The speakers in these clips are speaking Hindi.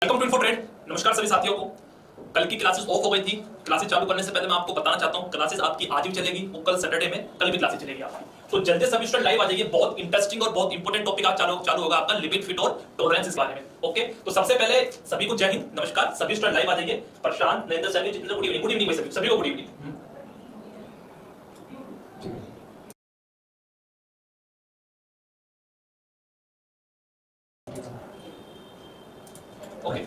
Welcome to इन्फोट्रेड। नमस्कार सभी साथियों को। कल की क्लासेस ऑफ हो गई थी। क्लासेस चालू करने से पहले मैं आपको बताना चाहता हूं, क्लासेस आपकी आज भी चलेगी, वो कल सैटरडे में कल भी क्लासेस चलेगी आपकी। तो जल्दी सभी स्टूडेंट लाइव आ जाइए। बहुत इंटरेस्टिंग और बहुत इंपॉर्टेंट टॉपिक आज चालू होगा आपका, लिमिट, फिट और टॉलरेंस इस बारे में। ओके, तो सबसे पहले सभी को जय हिंद, नमस्कार। सभी स्टूडेंट लाइव आ जाइए। प्रशांत, नरेंद्र, सभी जितने, गुड इवनिंग। गुड इवनिंग सभी को गुड इवनिंग। ओके,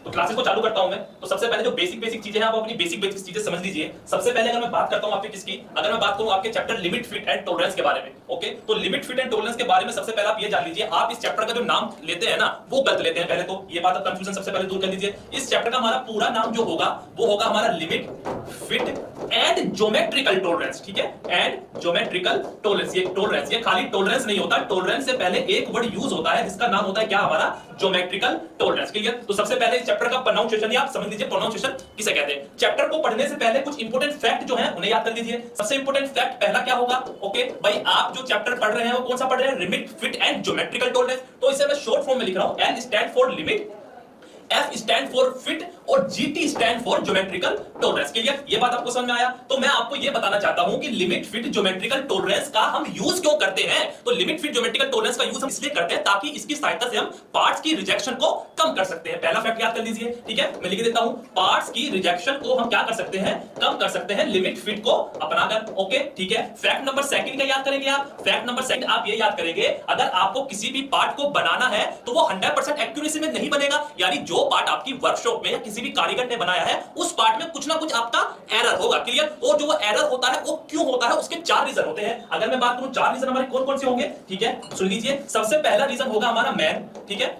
तो क्लासेस को चालू करता हूं मैं। तो सबसे पहले जो बेसिक चीजें हैं, आप अपनी बेसिक चीजें समझ लीजिए। सबसे पहले अगर मैं बात करता हूं आपके किसकी, अगर मैं बात करूं आपके chapter limit, fit and tolerance के बारे में। ओके, तो लिमिट, फिट एंड टॉलरेंस के बारे में सबसे पहले आप ये जान लीजिए, आप इस चैप्टर का जो नाम लेते हैं ना, वो गलत लेते हैं। पहले तो ये बात, कंफ्यूजन सबसे पहले दूर कर लीजिए। इस चैप्टर का हमारा पूरा नाम जो होगा वो होगा हमारा limit, fit and geometrical tolerance. ठीक है, एंड ज्योमेट्रिकल टॉलरेंस। ये टॉलरेंस, ये खाली टॉलरेंस नहीं होता। टॉलरेंस से पहले एक वर्ड यूज होता है जिसका नाम होता है क्या, हमारा ज्योमेट्रिकल टॉलरेंस। क्लियर? तो सबसे पहले इस चैप्टर का प्रोनाउंसिएशन आप समझ लीजिए, प्रोनाउंसिएशन किसे कहते हैं। चैप्टर को पढ़ने से पहले कुछ इंपॉर्टेंट फैक्ट जो है उन्हें याद कर लीजिए। सबसे इंपॉर्टेंट फैक्ट पहला क्या होगा, ओके भाई, आप जो चैप्टर पढ़ रहे हैं वो कौन सा पढ़ रहे हैं, limit, fit and geometrical tolerance. तो इसे मैं शॉर्ट फॉर्म में लिख रहा हूं, L stand for limit, F stand for fit और GT stand for geometrical tolerance. Clear? ये बात आपको समझ में आया? तो मैं आपको ये बताना चाहता हूं कि लिमिट, फिट, ज्योमेट्रिकल टॉलरेंस का हम यूज क्यों करते हैं। तो लिमिट, फिट, ज्योमेट्रिकल टॉलरेंस का यूज हम इसलिए करते हैं ताकि इसकी सहायता से हम पार्ट्स की रिजेक्शन को कम कर सकते हैं। पहला फैक्ट याद कर लीजिए। ठीक है, मैं लिख देता हूं, पार्ट्स की रिजेक्शन को हम क्या कर सकते हैं, कम कर सकते हैं लिमिट, फिट को अपनाकर। ओके, ठीक है। फैक्ट नंबर सेकंड क्या याद करेंगे आप, फैक्ट नंबर सेकंड आप ये याद करेंगे, अगर आपको किसी भी पार्ट को बनाना है तो वो 100% एक्यूरेसी में नहीं बनेगा। यानी जो पार्ट आपकी वर्कशॉप में या किसी भी कारीगर ने बनाया है उस पार्ट में कुछ ना कुछ आपका एरर होगा। क्लियर? और जो वो एरर होता है वो क्यों होता है, उसके चार रीजन होते हैं। अगर मैं बात करूं चार रीजन हमारे कौन कौन से होंगे, ठीक है, सुन लीजिए। सबसे पहला रीजन होगा हमारा मैन, ठीक है,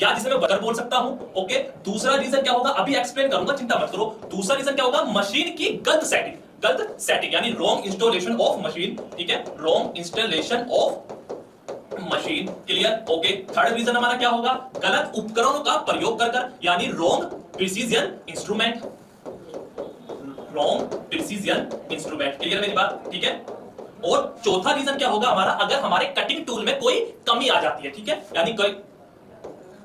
या जिसे मैं बगर बोल सकता हूं। ओके, दूसरा रीजन क्या होगा, अभी एक्सप्लेन करूंगा, चिंता मत करो। दूसरा रीजन क्या होगा, मशीन की गलत सेटिंग, गलत सेटिंग यानी रॉन्ग इंस्टॉलेशन ऑफ मशीन। ठीक है, wrong installation of machine. Clear? Okay. Third reason हमारा क्या होगा, गलत उपकरणों का प्रयोग कर यानी wrong precision instrument, wrong precision instrument. Clear मेरी बात? ठीक है। और चौथा रीजन क्या होगा हमारा, अगर हमारे कटिंग टूल में कोई कमी आ जाती है। ठीक है, यानी कोई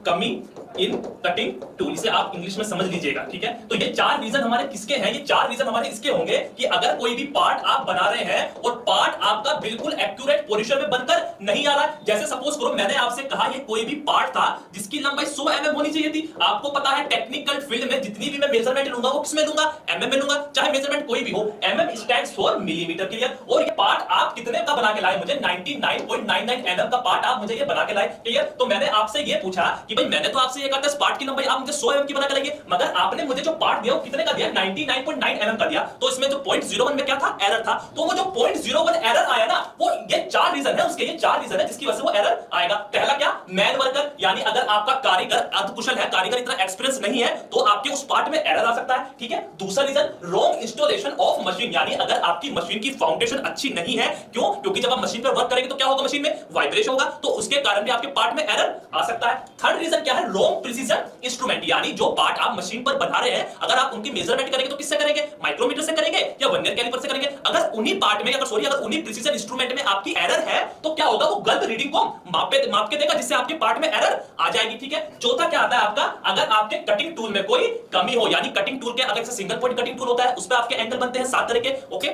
कमी इन कटिंग टूल, इसे आप इंग्लिश में समझ लीजिएगा। ठीक है, तो ये चार रीजन हमारे किसके हैं, ये चार रीजन हमारे इसके होंगे कि अगर कोई भी पार्ट आप बना रहे हैं और पार्ट आपका बिल्कुल एक्यूरेट पोजीशन में बनकर नहीं आ रहा है। जैसे सपोज करो मैंने आपसे कहा ये कोई भी पार्ट था जिसकी लंबाई 100 mm होनी चाहिए थी। आपको पता है टेक्निकल फील्ड में जितनी भी मैं मेजरमेंट लूंगा वो किसमें लूंगा, mm में लूंगा, चाहे मेजरमेंट कोई भी हो। mm stands for millimetre. Clear? और ये पार्ट आप कितने का बना के लाए, मुझे 99.99 mm का पार्ट आप मुझे ये बना के लाए। क्लियर? तो मैंने आपसे ये पूछा कि भाई मैंने तो आपसे ये कहा था पार्ट की लंबाई आप मुझे 100 mm की बना के लाइए, मगर आपने मुझे जो पार्ट दिया वो कितने का दिया, 99.9 mm का दिया। तो इसमें जो 0.01 में क्या था, एरर था। तो वो जो 0.01 एरर आया ना, वो ये चार रीजन है उसके, ये चार रीजन है जिसकी वजह से वो एरर आएगा। पहला क्या, मैन वर्कर, यानी अगर आपका कारीगर अर्धकुशल है, कारीगर इतना एक्सपीरियंस नहीं है तो आपके उस पार्ट में एरर आ सकता है। ठीक है। दूसरा reason, wrong installation of machine, यानी अगर आपकी मशीन की फाउंडेशन अच्छी नहीं है। क्यों? क्योंकि जब आप मशीन पर वर्क करेंगे तो क्या होगा, मशीन में वाइब्रेशन होगा, तो उसके कारण भी आपके पार्ट में एरर आ सकता है। थर्ड रीजन क्या है, रॉन्ग प्रिसीजन इंस्ट्रूमेंट, यानी जो पार्ट आप मशीन पर बना रहे हैं अगर आप उनकी मेजरमेंट करेंगे तो किससे करेंगे, माइक्रोमीटर से करेंगे या वर्नियर कैलिपर से करेंगे। अगर उन्हीं पार्ट में, अगर उन्हीं प्रिसीजन इंस्ट्रूमेंट में आपकी एरर है तो क्या होगा, वो गलत रीडिंग को माप के देगा जिससे आपके पार्ट में एरर आ जाएगी। ठीक है। चौथा क्या आता है आपका, अगर आपके कटिंग टूल में कोई कमी हो, यानी कटिंग टूल के अगर सिंगल पॉइंट कटिंग टूल होता है उस पर आपके एंगल बनते हैं 7 तरह के। ओके,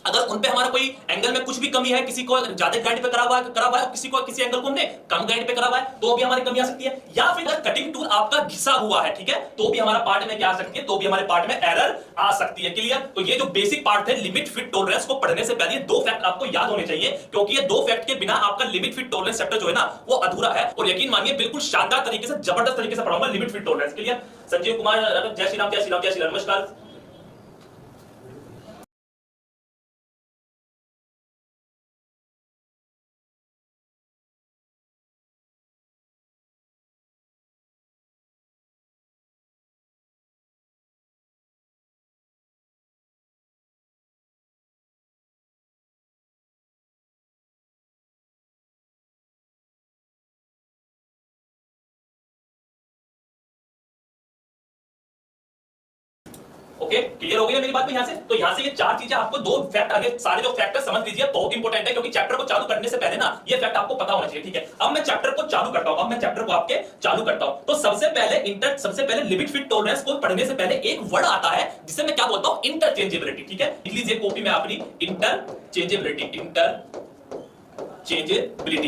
अगर उन पे हमारा कोई एंगल में कुछ भी कमी है, किसी को ज्यादा गाइड पे करा हुआ है, किसी एंगल को हमने कम गाइड पे करा हुआ है, तो भी हमारी कमी आ सकती है। या फिर अगर कटिंग टूल आपका घिसा हुआ है, ठीक है, तो भी हमारा पार्ट में क्या आ सकती है, तो भी हमारे पार्ट में एरर आ सकती है। क्लियर? तो ये जो बेसिक पार्ट है लिमिट, फिट, टॉलरेंस को पढ़ने से पहले दो फैक्ट आपको याद होने चाहिए, क्योंकि ये दो फैक्ट के बिना आपका लिमिट, फिट, टॉलरेंस चैप्टर जो है ना वो अधूरा है। और यकीन मानिए बिल्कुल शानदार तरीके से, जबरदस्त तरीके से पढ़ाऊंगा limit, fit, tolerance. Clear? Sanjeev Kumar, जय श्री राम, जय श्री राम, जय श्री राम, नमस्कार। ओके, क्लियर हो गई है मेरी बात में यहां से? तो यहां से ये चार चीजें आपको, दो फैक्ट आगे सारे जो फैक्टर समझ लीजिए, बहुत इंपॉर्टेंट है, क्योंकि चैप्टर को चालू करने से पहले ना ये फैक्ट आपको पता होना चाहिए, ठीक है? अब मैं चैप्टर को चालू करता हूं, अब मैं चैप्टर को आपके चालू करता हूं। तो सबसे पहले लिमिट फिट टॉलरेंस को पढ़ने से पहले एक वर्ड आता है जिसे मैं क्या बोलता हूं, इंटरचेंजेबिलिटी, ठीक है? लिख लीजिए कॉपी में अपनी, इंटरचेंजेबिलिटी,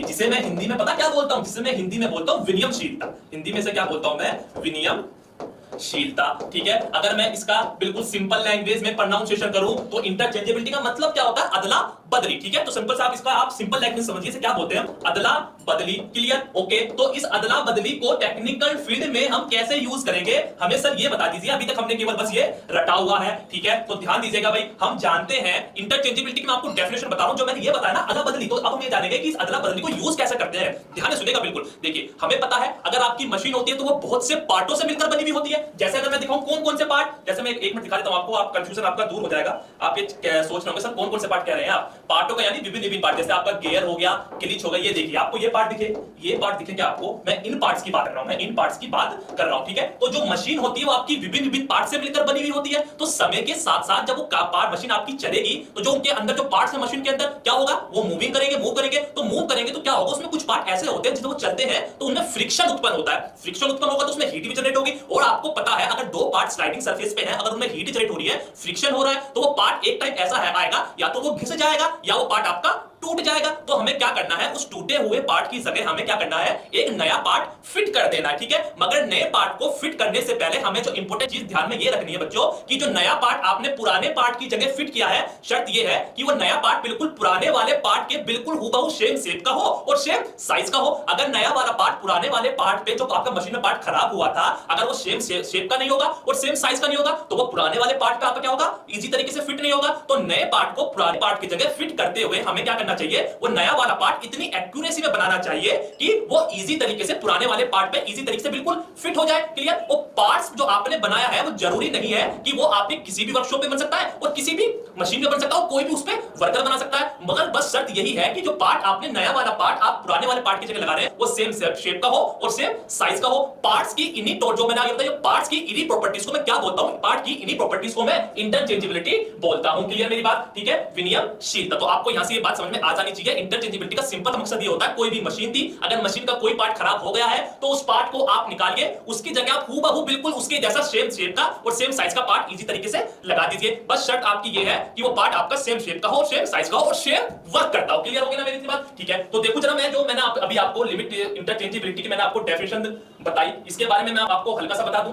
जिसे मैं हिंदी में पता क्या बोलता हूं, जिसे मैं हिंदी में बोलता हूं विनिमयशीलता। हिंदी में से क्या बोलता हूं मैं, विनिमयशीलता, ठीक है? अगर मैं इसका बिल्कुल सिंपल लैंग्वेज में प्रोनाउंसिएशन करूं तो इंटरचेंजेबिलिटी का मतलब क्या होता है, अदला बदली, ठीक है? तो सिंपल सा आप इसका आप सिंपल लैंग्वेज समझिए, से क्या बोलते हैं, अदला बदली, क्लियर? ओके, तो इस अदला बदली को टेक्निकल फील्ड में हम कैसे यूज करेंगे, हमें सर ये बता दीजिए। अभी तक हमने केवल बस ये रटा हुआ है, ठीक है? तो ध्यान दीजिएगा भाई, हम जानते हैं इंटरचेंजेबिलिटी की, मैं आपको डेफिनेशन बता रहा हूं जो मैंने ये बताया ना, अदला बदली। तो अब हम ये जानेंगे कि इस अदला बदली को यूज कैसे करते हैं। ध्यान से सुनिएगा बिल्कुल। देखिए, हमें पता है अगर आपकी मशीन होती है तो वो बहुत से पार्टों से मिलकर बनी हुई होती है। जैसे अगर मैं दिखाऊं कौन कौन से पार्ट, जैसे मैं एक मिनट दिखा देता हूं आपको, आप कंफ्यूजन आपका दूर हो जाएगा। आप ये सोच रहे होंगे सर कौन कौन से पार्ट कह रहे हैं आप, पार्टों का यानी विभिन्न पार्ट, जैसे आपका गियर हो गया, क्लिच हो गया, ये देखिए आपको ये पार्ट दिखे, ये पार्ट दिखेंगे आपको, मैं इन पार्ट्स की बात कर रहा हूं, मैं इन पार्ट्स की बात कर रहा हूं, ठीक है? तो जो मशीन होती है वो आपकी विभिन्न पार्ट से मिलकर बनी हुई होती है। तो समय के साथ साथ जब वो पार्ट मशीन आपकी चलेगी तो जो उनके अंदर जो पार्ट्स है मशीन के अंदर, क्या होगा, वो मूविंग करेंगे, मूव करेंगे। तो मूव करेंगे तो क्या होगा, उसमें कुछ पार्ट ऐसे होते हैं जब वो चलते हैं तो उनमें फ्रिक्शन उत्पन्न होता है। फ्रिक्शन उत्पन्न होगा तो उसमें हीट भी जनरेट होगी। और आपको पता है अगर दो पार्ट स्लाइडिंग सरफेस पे हैं, अगर उनमें हीट जनरेट हो रही है, फ्रिक्शन हो रहा है, तो वो पार्ट एक टाइम ऐसा है आएगा, या तो वो घिस जाएगा या वो पार्ट आपका टूट जाएगा। तो हमें क्या करना है, उस टूटे हुए पार्ट की जगह हमें क्या करना है, एक नया पार्ट फिट कर देना है, ठीक है? मगर नए पार्ट को फिट करने से पहले हमें जो इंपॉर्टेंट चीज ध्यान में ये रखनी है बच्चों, कि जो नया पार्ट आपने पुराने पार्ट की जगह फिट किया है, शर्त ये है कि वो नया पार्ट बिल्कुल पुराने वाले पार्ट के बिल्कुल हूबहू सेम शेप का हो और सेम साइज का हो। अगर नया वाला पार्ट पुराने वाले पार्ट पे जो आपका मशीन में पार्ट खराब हुआ था, अगर वो सेम शेप का नहीं होगा और सेम साइज का नहीं होगा, तो वो पुराने वाले पार्ट पे आपका क्या होगा, इजी तरीके से फिट नहीं होगा। तो नए पार्ट को पुराने पार्ट की जगह फिट करते हुए हमें क्या करना चाहिए, वो नया वाला पार्ट इतनी एक्यूरेसी में बनाना चाहिए कि वो इजी तरीके से पुराने वाले पार्ट पे इजी तरीके से बिल्कुल फिट हो जाए, क्लियर? वो पार्ट्स जो आपने बनाया है वो जरूरी नहीं है कि वो आपके किसी भी वर्कशॉप में बन सकता है और किसी भी मशीन में बन सकता है, कोई भी उस पे वर्कर बना सकता है। मगर बस शर्त यही है कि जो पार्ट आपने नया वाला पार्ट आप पुराने वाले पार्ट की जगह लगा रहे हैं वो सेम शेप का हो और सेम साइज का हो। पार्ट्स की इन्हीं जो मैंने आगे बताया, पार्ट्स की इन्हीं प्रॉपर्टीज को मैं क्या बोलता हूं, पार्ट की इन्हीं प्रॉपर्टीज को मैं इंटरचेंजेबिलिटी बोलता हूं। क्लियर मेरी बात? ठीक है, विनिमयशीलता। तो आपको यहां से ये बात समझ में आ जानी चाहिए। इंटरचेंजेबिलिटी का सिंपल मकसद ये होता है, कोई भी मशीन थी, अगर मशीन का कोई पार्ट खराब हो गया है तो उस पार्ट को आप निकालिए, उसकी जगह आप हूबहू बिल्कुल उसके जैसा सेम शेप का और सेम साइज का पार्ट इजी तरीके से लगा दीजिए। बस शर्त आपकी ये है कि वो पार्ट आपका सेम शेप का हो, सेम साइज का हो और सेम वर्क करता हो। क्लियर हो गया ना मेरी बात? ठीक है, तो देखो जरा, मैंने अभी आपको लिमिट इंटरचेंजेबिलिटी की मैंने आपको डेफिनेशन बताई, इसके बारे में मैं आपको हल्का सा बता दूं,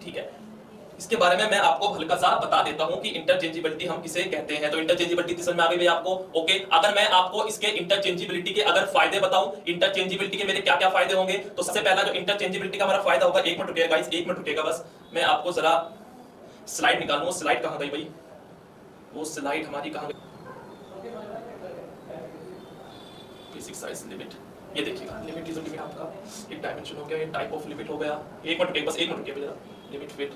ठीक है? इसके बारे में मैं आपको हल्का सा बता देता हूं कि इंटरचेंजेबिलिटी हम किसे कहते हैं। तो इंटरचेंजेबिलिटी समझ में आ गई भाई आपको? ओके, अगर मैं आपको इसके इंटरचेंजेबिलिटी के अगर फायदे बताऊं, इंटरचेंजेबिलिटी के मेरे क्या क्या फायदे होंगे, तो सबसे पहला जो इंटरचेंजेबिलिटी का हमारा फायदा होगा, एक मिनट रुकिएगा गाइस, एक मिनट रुकिएगा बस, मैं आपको जरा स्लाइड निकालूं। स्लाइड कहां गई भाई, वो स्लाइड हमारी कहां गई, बेसिक साइज लिमिट, ये देखिएगा, लिमिट इज लिमिट आपका एक डायमेंशन हो गया, ये टाइप ऑफ लिमिट हो गया। एक मिनट रुकिए, बस एक मिनट रुकिए जरा, limit fit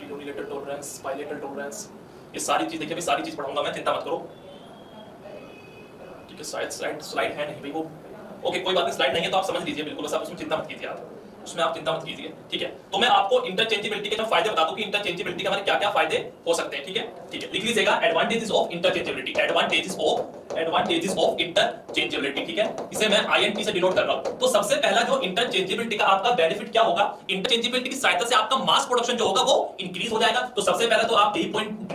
unilateral tolerance, bilateral tolerance, ये सारी चीज देखिए, अभी सारी चीज पढ़ाऊंगा मैं, चिंता मत करो, ठीक है? स्लाइड है नहीं भाई वो, ओके कोई बात नहीं, स्लाइड नहीं है तो आप समझ लीजिए बिल्कुल, बस आप उसमें चिंता मत कीजिए, आप उसमें आप चिंता मत कीजिए, ठीक है? तो मैं आपको इंटरचेंजेबिलिटी के जो फायदे बता दूं कि इंटरचेंजेबिलिटी के हमारे क्या क्या फायदे हो सकते हैं, ठीक है? ठीक है, लिख लीजिएगा, advantages of interchangeability, advantages of interchangeability, ठीक है? इसे मैं INT से डिनोट कर रहा हूं। तो सबसे पहला जो इंटरचेंजेबिलिटी का आपका बेनिफिट क्या होगा, इंटरचेंजेबिलिटी की सहायता से आपका मास प्रोडक्शन जो होगा वो इंक्रीज हो जाएगा। तो सबसे पहला तो आप यही पॉइंट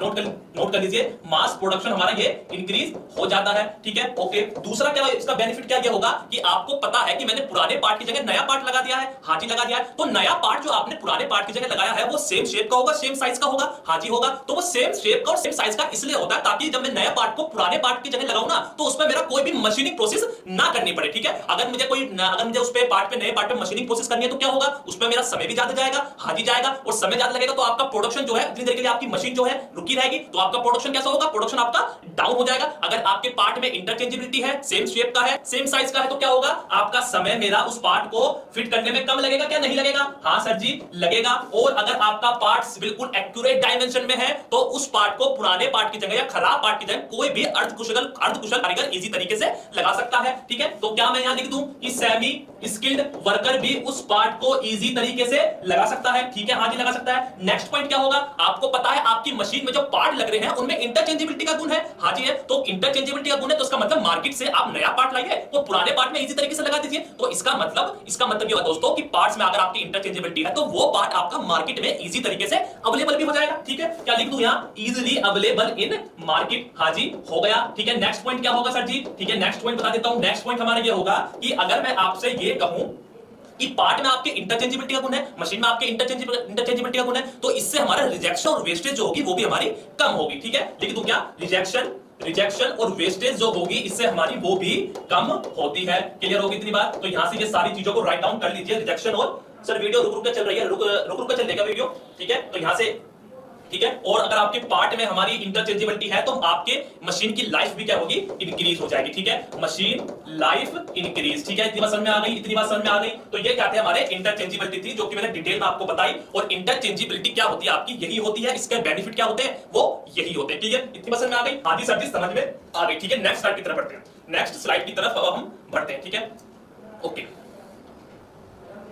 नोट कर लीजिए, मास प्रोडक्शन हमारा ये इंक्रीज हो जाता है, ठीक है? ओके, दूसरा क्या इसका बेनिफिट क्या होगा कि आपको पता है कि मैंने पुराने पार्ट की जगह नया पार्ट लगा दिया है, हाँ जी लगा दिया है, तो नया पार्ट जो आपने पुराने पार्ट की जगह लगाया है वो सेम शेप का होगा, सेम साइज का होगा, हाँ जी होगा। तो वो सेम शेप का और सेम साइज का इसलिए होता है ताकि जब मैं नया पार्ट को पुराने पार्ट की जगह लगाऊं ना, तो उसमें मेरा कोई भी मशीनिंग प्रोसेस ना करनी पड़े, ठीक है? अगर मुझे उस पे पार्ट पे नए पार्ट पे मशीनिंग प्रोसेस करनी है तो क्या होगा, उसमें मेरा समय भी ज्यादा जाएगा, हाँ जी जाएगा, और समय ज्यादा लगेगा तो आपका प्रोडक्शन जो है उतनी देर के लिए आपकी मशीन जो है रुकी रहेगी, तो आपका प्रोडक्शन कैसा होगा, प्रोडक्शन आपका डाउन हो जाएगा। अगर आपके पार्ट में इंटरचेंजेबिलिटी है, सेम शेप का है, सेम साइज का है, तो क्या होगा, आपका समय मेरा उस पार्ट को फिट करने में कम लगेगा, क्या नहीं लगेगा? हाँ सर जी लगेगा। और अगर आपका पार्ट बिल्कुल एक्यूरेट डायमेंशन में है तो उस पार्ट को पुराने पार्ट की जगह या खराब पार्ट की जगह कोई भी अर्धकुशल कुशल कारीगर इजी तरीके से लगा सकता है। ठीक है, तो क्या मैं यहां लिख दूं कि सेमी स्किल्ड वर्कर भी उस पार्ट को इजी तरीके से लगा सकता है। ठीक है, हाँ जी लगा सकता है। नेक्स्ट पॉइंट क्या होगा, आपको पता है आपकी मशीन में जो पार्ट लग रहे हैं उनमें इंटरचेंजेबिलिटी का गुण है। हाँ जी है, तो इंटरचेंजेबिलिटी का गुण है तो इसका मतलब मार्केट से आप नया पार्ट लाइए वो पुराने पार्ट में इजी तरीके से लगा दीजिए। तो इसका मतलब ये होगा दोस्तों कि पार्ट्स में अगर आपकी इंटरचेंजेबिलिटी है तो वो पार्ट आपका मार्केट में इजी तरीके से अवेलेबल भी हो जाएगा। ठीक है, क्या लिख दूं यहां, इजीली अवेलेबल इन मार्केट। हाँ जी हो गया। ठीक है, नेक्स्ट पॉइंट क्या होगा सर जी, ठीक है नेक्स्ट पॉइंट बता देता हूं। नेक्स्ट पॉइंट हमारा ये होगा कि अगर मैं आपसे ये कहूं कि पार्ट में आपके इंटरचेंजेबिलिटी का गुण है, मशीन में आपके इंटरचेंजेबिलिटी का गुण है, तो इससे हमारा रिजेक्शन और वेस्टेज जो होगी वो भी हमारी कम होगी। ठीक है, लिख दूं क्या, रिजेक्शन और वेस्टेज जो होगी इससे हमारी वो भी कम होती है। क्लियर होगी इतनी बात, तो यहां से ये सारी चीजों को राइट डाउन कर लीजिए। रिजेक्शन और, सर वीडियो रुक रुक के चल रही है, रुक रुक के चलेगा वीडियो। ठीक है, तो यहां से ठीक है, और अगर आपके पार्ट में हमारी इंटरचेंजेबिलिटी है तो आपके मशीन की लाइफ भी क्या होगी, इंक्रीज हो जाएगी। ठीक है, मशीन लाइफ इंक्रीज। ठीक है, इतनी बात समझ में आ गई, इतनी बात समझ में आ गई। तो ये क्या थे हमारे इंटरचेंजेबिलिटी थी जो कि मैंने डिटेल में आपको बताई। और इंटरचेंजेबिलिटी क्या होती है आपकी, यही होती है, इसके बेनिफिट क्या होते हैं वो यही होते हैं। ठीक है, इतनी बात समझ में आ गई, आधी सब्जी समझ में आ गई। ठीक है, नेक्स्ट स्लाइड की तरफ बढ़ते हैं, नेक्स्ट स्लाइड की तरफ अब हम बढ़ते हैं। ठीक है, ओके,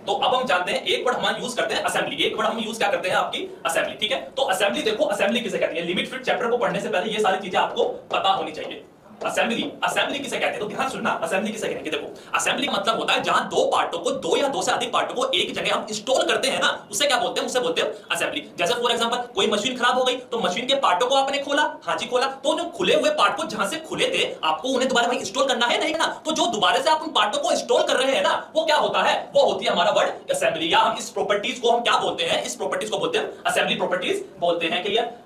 तो अब हम जानते हैं एक वर्ड हम यूज करते हैं असेंबली। एक वर्ड हम यूज क्या करते हैं आपकी असेंबली। ठीक है, तो असेंबली देखो, असेंबली किसे कहती है, लिमिट फिट चैप्टर को पढ़ने से पहले ये सारी चीजें आपको पता होनी चाहिए। असेंबली किसे कहते हैं, तो ध्यान सुनना, असेंबली किसे कहेंगे। देखो, असेंबली का मतलब होता है जहां दो पार्टों को, दो या दो से अधिक पार्टों को एक जगह हम इंस्टॉल करते हैं ना, उसे क्या बोलते हैं, उसे बोलते हैं असेंबली। जैसे फॉर एग्जांपल कोई मशीन खराब हो गई तो मशीन के पार्टों को आपने खोला, हाँ जी खोला, तो जो खुले हुए पार्ट को जहां से खुले थे आपको उन्हें दोबारा वहीं इंस्टॉल करना है, नहीं ना, तो जो दोबारा से आप उन पार्टों को इंस्टॉल कर रहे हैं ना, वो क्या होता है, वो होती है हमारा वर्ड असेंबली। या हम इस प्रॉपर्टीज को हम क्या बोलते हैं, इस प्रॉपर्टीज को बोलते हैं असेंबली प्रॉपर्टीज बोलते हैं। क्लियर,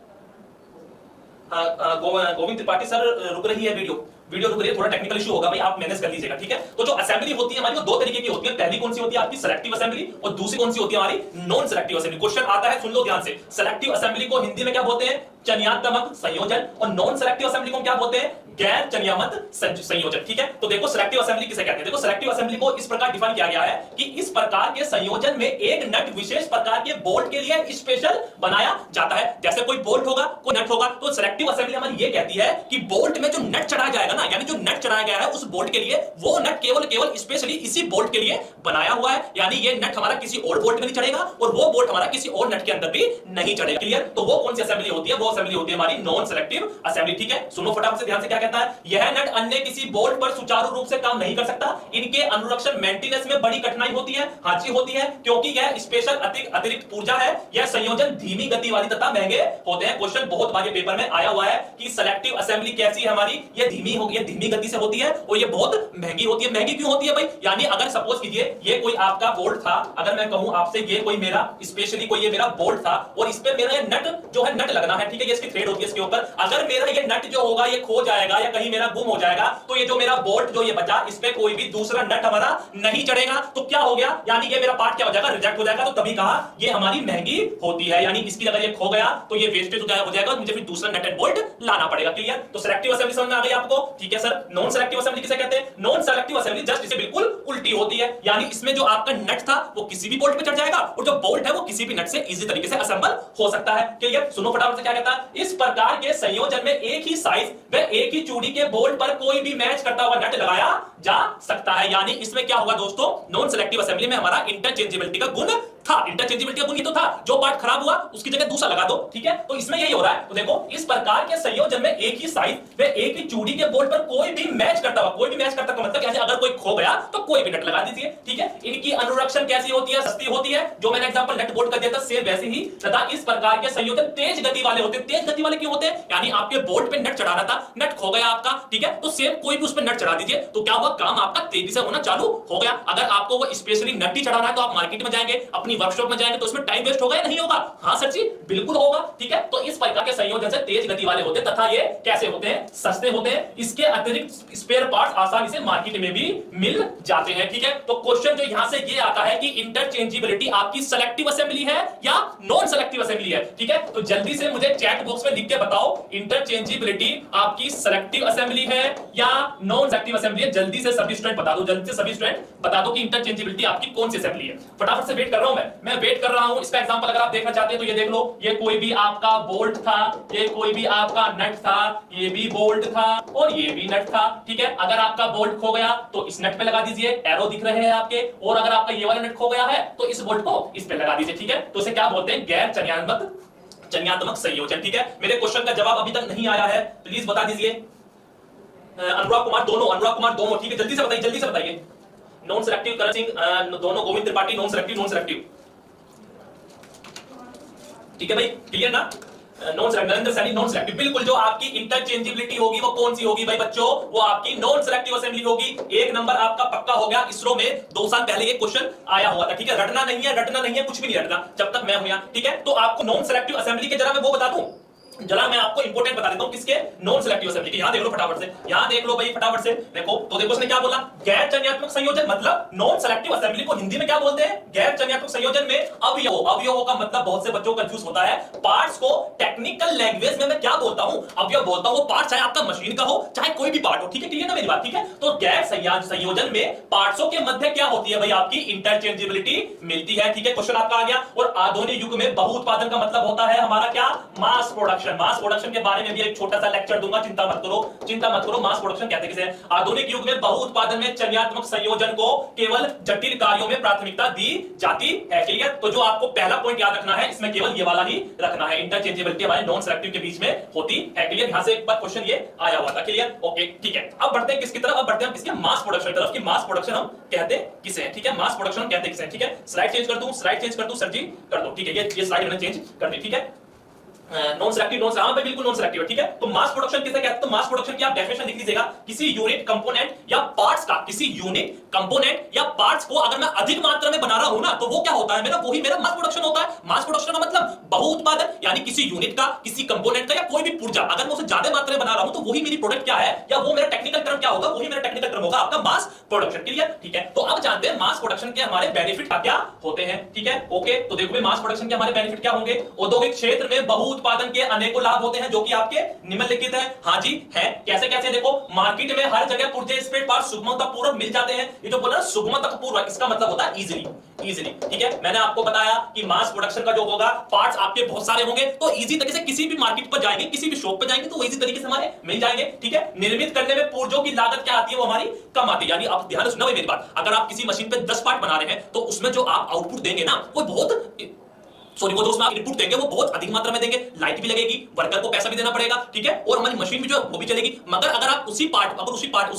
गोविंद त्रिपाठी सर रुक रही है वीडियो रुक रही है, थोड़ा टेक्निकल इशू होगा भाई, आप मैनेज कर लीजिएगा। ठीक है, तो जो असेंबली होती है हमारी वो दो तरीके की होती है। पहली कौन सी होती है आपकी सेलेक्टिव असेंबली, और दूसरी कौन सी होती है हमारी नॉन सेलेक्टिव असेंबली। क्वेश्चन आता है, सुन लो ध्यान से, सेलेक्टिव असेंबली को हिंदी में क्या बोलते हैं, चयनात्मक संयोजन, और नॉन सेलेक्टिव असेंबली को क्या बोलते हैं, गैर चयनात्मक संयोजन। ठीक है, तो देखो सेलेक्टिव असेंबली किसे कहते हैं, देखो सेलेक्टिव असेंबली को इस प्रकार डिफाइन किया गया है कि इस प्रकार के संयोजन में एक नट विशेष प्रकार के बोल्ट के लिए स्पेशल बनाया जाता है। जैसे कोई बोल्ट होगा, कोई नट होगा, तो सेलेक्टिव असेंबली हमारी ये कहती है कि बोल्ट में जो नट चढ़ाया जाएगा ना, यानी जो नट चढ़ाया गया है उस बोल्ट के लिए, वो नट केवल स्पेशली इसी बोल्ट के लिए बनाया हुआ है। यानी ये नट हमारा किसी और बोल्ट में नहीं चढ़ेगा और वो बोल्ट हमारा किसी और नट के अंदर भी नहीं चढ़ेगा। क्लियर, तो वो कौन सी असेंबली होती है, वो असेंबली होती है हमारी नॉन सेलेक्टिव असेंबली। ठीक है, सुनो फटाफट से ध्यान से, क्या कहता है, यह नट अन्य किसी बोल्ट पर सुचारू रूप से काम नहीं कर सकता, इनके अनुरक्षण मेंटेनेंस में बड़ी कठिनाई होती है। हाँ जी होती है, क्योंकि यह स्पेशल अतिरिक्त ऊर्जा है, यह संयोजन धीमी गति वाली तथा महंगे होते हैं। क्वेश्चन बहुत बार पेपर में आया हुआ है कि सेलेक्टिव असेंबली कैसी है हमारी, ये धीमी गति से होती है और ये बहुत महंगी होती है। महंगी क्यों होती है भाई, यानी अगर सपोज कीजिए ये कोई आपका बोल्ट था, अगर मैं कहूं आपसे ये कोई मेरा स्पेशली कोई ये मेरा बोल्ट था और इस पे मेरा ये नट जो है नट लगना है, ठीक है, ये इसकी थ्रेड होती है इसके ऊपर, अगर मेरा ये नट जो होगा ये खो जाएगा या कहीं मेरा गुम हो जाएगा तो ये जो मेरा बोल्ट जो ये बचा इस पे कोई भी दूसरा नट हमारा नहीं चढ़ेगा, तो क्या हो गया, यानी ये मेरा पार्ट क्या हो जाएगा, रिजेक्ट हो जाएगा। तो तभी कहा ये हमारी महंगी होती है, यानी इसकी अगर ये खो गया तो ये वेस्टेज हो जाएगा, मुझे फिर दूसरा नट एंड बोल्ट लाना पड़ेगा। क्लियर, तो सेलेक्टिव असेंबली समझ में आ गई आपको। ठीक है सर, नॉन सेलेक्टिव असेंबली किसे कहते हैं, नॉन सेलेक्टिव असेंबली जस्ट इसे बिल्कुल उल्टी होती है, यानी इसमें जो आपका नट था वो किसी भी बोल्ट पे चढ़ जाएगा और जो बोल्ट है वो किसी भी नट से इजी तरीके से असेंबल हो सकता है। क्लियर, सुनो फटाफट से क्या कहता है, इस प्रकार के संयोजन में एक ही साइज व एक ही चूड़ी के बोल्ट पर कोई भी मैच करता हुआ नट लगाया जा सकता है। यानी इसमें क्या होगा दोस्तों, नॉन सेलेक्टिव असेंबली में हमारा इंटरचेंजेबिलिटी का गुण था, इंटरचेंजेबिलिटी का गुण ही तो था, जो पार्ट खराब हुआ उसकी जगह दूसरा लगा दो। ठीक है, तो इसमें यही हो रहा है। तो देखो, इस प्रकार के संयोजन में एक ही साइज व एक ही चूड़ी के बोल्ट पर कोई भी मैच करता हुआ, कोई भी मैच करता का मतलब कैसे, अगर कोई खो गया तो कोई भी नट लगा दीजिए। ठीक है, इनकी अनुरक्षण कैसी होती है, सस्ती होती है, जो मैंने एग्जांपल नट बोल्ट का दिया था सेम वैसे ही, तथा इस प्रकार के संयोजन तेज गति वाले होते हैं। तेज गति वाले क्यों होते हैं, यानी आपके बोल्ट पे नट चढ़ाना था, नट खो गया आपका, ठीक है, तो सेम कोई भी उस पर नट चढ़ा दीजिए, तो क्या हुआ, काम आपका तेजी से होना चालू हो गया। अगर आपको वो स्पेशली नट ही चढ़ाना है तो आप मार्केट में जाएंगे, अपनी वर्कशॉप में जाएंगे, तो उसमें टाइम वेस्ट होगा या नहीं होगा, हाँ सर जी बिल्कुल होगा। ठीक है, तो इस प्रकार के संयोजन से तेज गति वाले होते हैं तथा ये कैसे होते हैं, सस्ते होते हैं। इसके अतिरिक्त स्पेयर पार्ट्स आसानी से मार्केट में भी मिल जाते हैं। ठीक है, तो क्वेश्चन जो यहां से ये आता है कि इंटरचेंजेबिलिटी आपकी सेलेक्टिव असेंबली है या नॉन सेलेक्टिव असेंबली है। ठीक है, तो जल्दी से मुझे चैट बॉक्स में लिख के बताओ, इंटरचेंजेबिलिटी आपकी सेलेक्टिव असेंबली है या नॉन सेलेक्टिव असेंबली है? जल्दी से सभी स्टूडेंट बता दो, जल्दी से सभी स्टूडेंट बता दो कि इंटरचेंजेबिलिटी आपकी कौन सी असेंबली है। फटाफट से वेट कर रहा हूं मैं वेट कर रहा हूं। इसका एग्जांपल अगर आप देखना चाहते हैं तो ये देख लो, ये कोई भी आपका बोल्ट था, ये कोई भी आपका नट था, ये भी बोल्ट था और ये भी नट था, ठीक है। अगर आपका बोल्ट खो गया तो इस नट पे लगा दीजिए, एरो दिख रहे हैं आपके, और अगर आपका ये वाला नट खो गया है तो इस बोल्ट को इस पे लगा दीजिए, ठीक है। तो इसे क्या बोलते हैं? गैर चयनात्मक संयोजन, ठीक है। मेरे क्वेश्चन का जवाब अभी तक नहीं आया है, प्लीज बता दीजिए। अनुराग कुमार दोनों, ठीक है, जल्दी से बताइए। नॉन सेलेक्टिव करण सिंह दोनों, गोविंद त्रिपाठी नॉन सेलेक्टिव, ठीक है भाई, क्लियर ना? Non selective, Narendra Saini non selective, बिल्कुल। जो आपकी इंटरचेंजेबिलिटी होगी वो कौन सी होगी भाई बच्चों? वो आपकी नॉन सेलेक्टिव असेंबली होगी। एक नंबर आपका पक्का हो गया। इसरो में 2 साल पहले ये क्वेश्चन आया हुआ था, ठीक है। रटना नहीं है, कुछ भी नहीं रटना जब तक मैं हूं यहां, ठीक है। तो आपको नॉन सेलेक्टिव असेंबली के जरा मैं वो बता दूं, जरा मैं आपको इंपोर्टेंट बता देता हूं किसके? नॉन सेलेक्टिव असेंबली के। यहां देख लो फटाफट से, यहां देख लो भाई फटाफट से, देखो तो देखो उसने क्या बोला? गैर चयनात्मक संयोजन, मतलब नॉन सेलेक्टिव असेंबली को हिंदी में क्या बोलते हैं? गैर चयनात्मक संयोजन में अवयवों का मतलब बहुत से बच्चों को कंफ्यूज होता है। पार्ट्स को टेक्निकल लैंग्वेज में मैं क्या बोलता हूं? अवयव बोलता हूं। वो पार्ट चाहे आपका मशीन का हो, चाहे कोई भी पार्ट हो, ठीक है, क्लियर ना मेरी बात? ठीक है। तो गैर संयोजन में पार्ट्सों के मध्य क्या होती है भाई? आपकी इंटरचेंजेबिलिटी मिलती है, ठीक है। क्वेश्चन आपका आ गया। और आधुनिक युग में बहु उत्पादन का मतलब होता है हमारा क्या? मास प्रोडक्शन के बारे में भी एक छोटा सा लेक्चर दूंगा, चिंता मत करो। मास प्रोडक्शन कहते किसे हैं? आधुनिक युग में बहु उत्पादन में चयनात्मक संयोजन को केवल जटिल कार्यों में प्राथमिकता दी जाती है, क्लियर? तो जो आपको पहला पॉइंट याद रखना है, इसमें केवल ये वाला ही रखना है, इंटरचेंजेबिलिटी हमारे नॉन सेलेक्टिव के बीच में होती है, क्लियर? यहां से एक बार क्वेश्चन ये आया हुआ था, क्लियर? ओके, ठीक है। अब बढ़ते हैं किसकी तरफ? अब बढ़ते हैं किसके? मास प्रोडक्शन की तरफ। कि मास प्रोडक्शन हम कहते किसे हैं, ठीक है? मास प्रोडक्शन हम कहते किसे हैं, ठीक है। स्लाइड चेंज कर दूं सर जी, कर दो, ठीक है। ये स्लाइड मैंने चेंज कर दी, ठीक है। नॉन सेलेक्टिव, बिल्कुल नॉन सेलेक्टिव है, ठीक है। तो मास प्रोडक्शन किसे कहते हैं? तो मास प्रोडक्शन की आप डेफिनेशन लिख लीजिएगा, किसी यूनिट कंपोनेंट या पार्ट्स का, किसी यूनिट कंपोनेंट या पार्ट्स को अगर मैं अधिक मात्रा में बना रहा हूं ना, तो वो क्या होता है मेरा? वही मेरा मास प्रोडक्शन होता है। मास प्रोडक्शन का मतलब बहु उत्पादन, यानी किसी यूनिट का, किसी कंपोनेंट का या कोई भी पुर्जा अगर मैं उसे ज्यादा मात्रा में बना रहा हूं तो वही मेरी प्रोडक्ट क्या है, या वो मेरा टेक्निकल टर्म क्या होगा? वही मेरा टेक्निकल टर्म होगा आपका मास प्रोडक्शन, क्लियर? ठीक है। तो अब जानते हैं मास प्रोडक्शन के हमारे बेनिफिट क्या होते हैं, ठीक है। ओके, तो देखो मास प्रोडक्शन के हमारे बेनिफिट क्या होंगे? औद्योगिक क्षेत्र में बहु उत्पादन के अनेक लाभ होते हैं जो कि आपके निम्नलिखित हैं। हाँ जी है, कैसे कैसे? देखो, मार्केट में हर जगह पुर्जे स्पेयर पार्ट सुगमतापूर्वक मिल जाते हैं। ये जो बोला सुगमतापूर्वक, इसका मतलब होता है इजीली, ठीक है। मैंने आपको बताया कि मास प्रोडक्शन का जो होगा, पार्ट्स आपके बहुत सारे होंगे, तो इजी तरीके से किसी भी मार्केट पर जाएंगे, किसी भी शॉप पर जाएंगे तो इजी तरीके से हमारे मिल जाएंगे, ठीक है। निर्मित करने में पुर्जों की लागत क्या आती है? वो हमारी कम आती है। यानी आप ध्यान से सुनना मेरी बात, अगर आप किसी मशीन पे 10 पार्ट बना रहे हैं तो उसमें जो आप आउटपुट देंगे ना, वो वो जो उसमें आप इनपुट देंगे वो बहुत अधिक मात्रा में देंगे। लाइट भी लगेगी, वर्कर को पैसा भी देना पड़ेगा, ठीक है, और हमारी मशीन भी जो वो भी चलेगी। मगर अगर आप उसी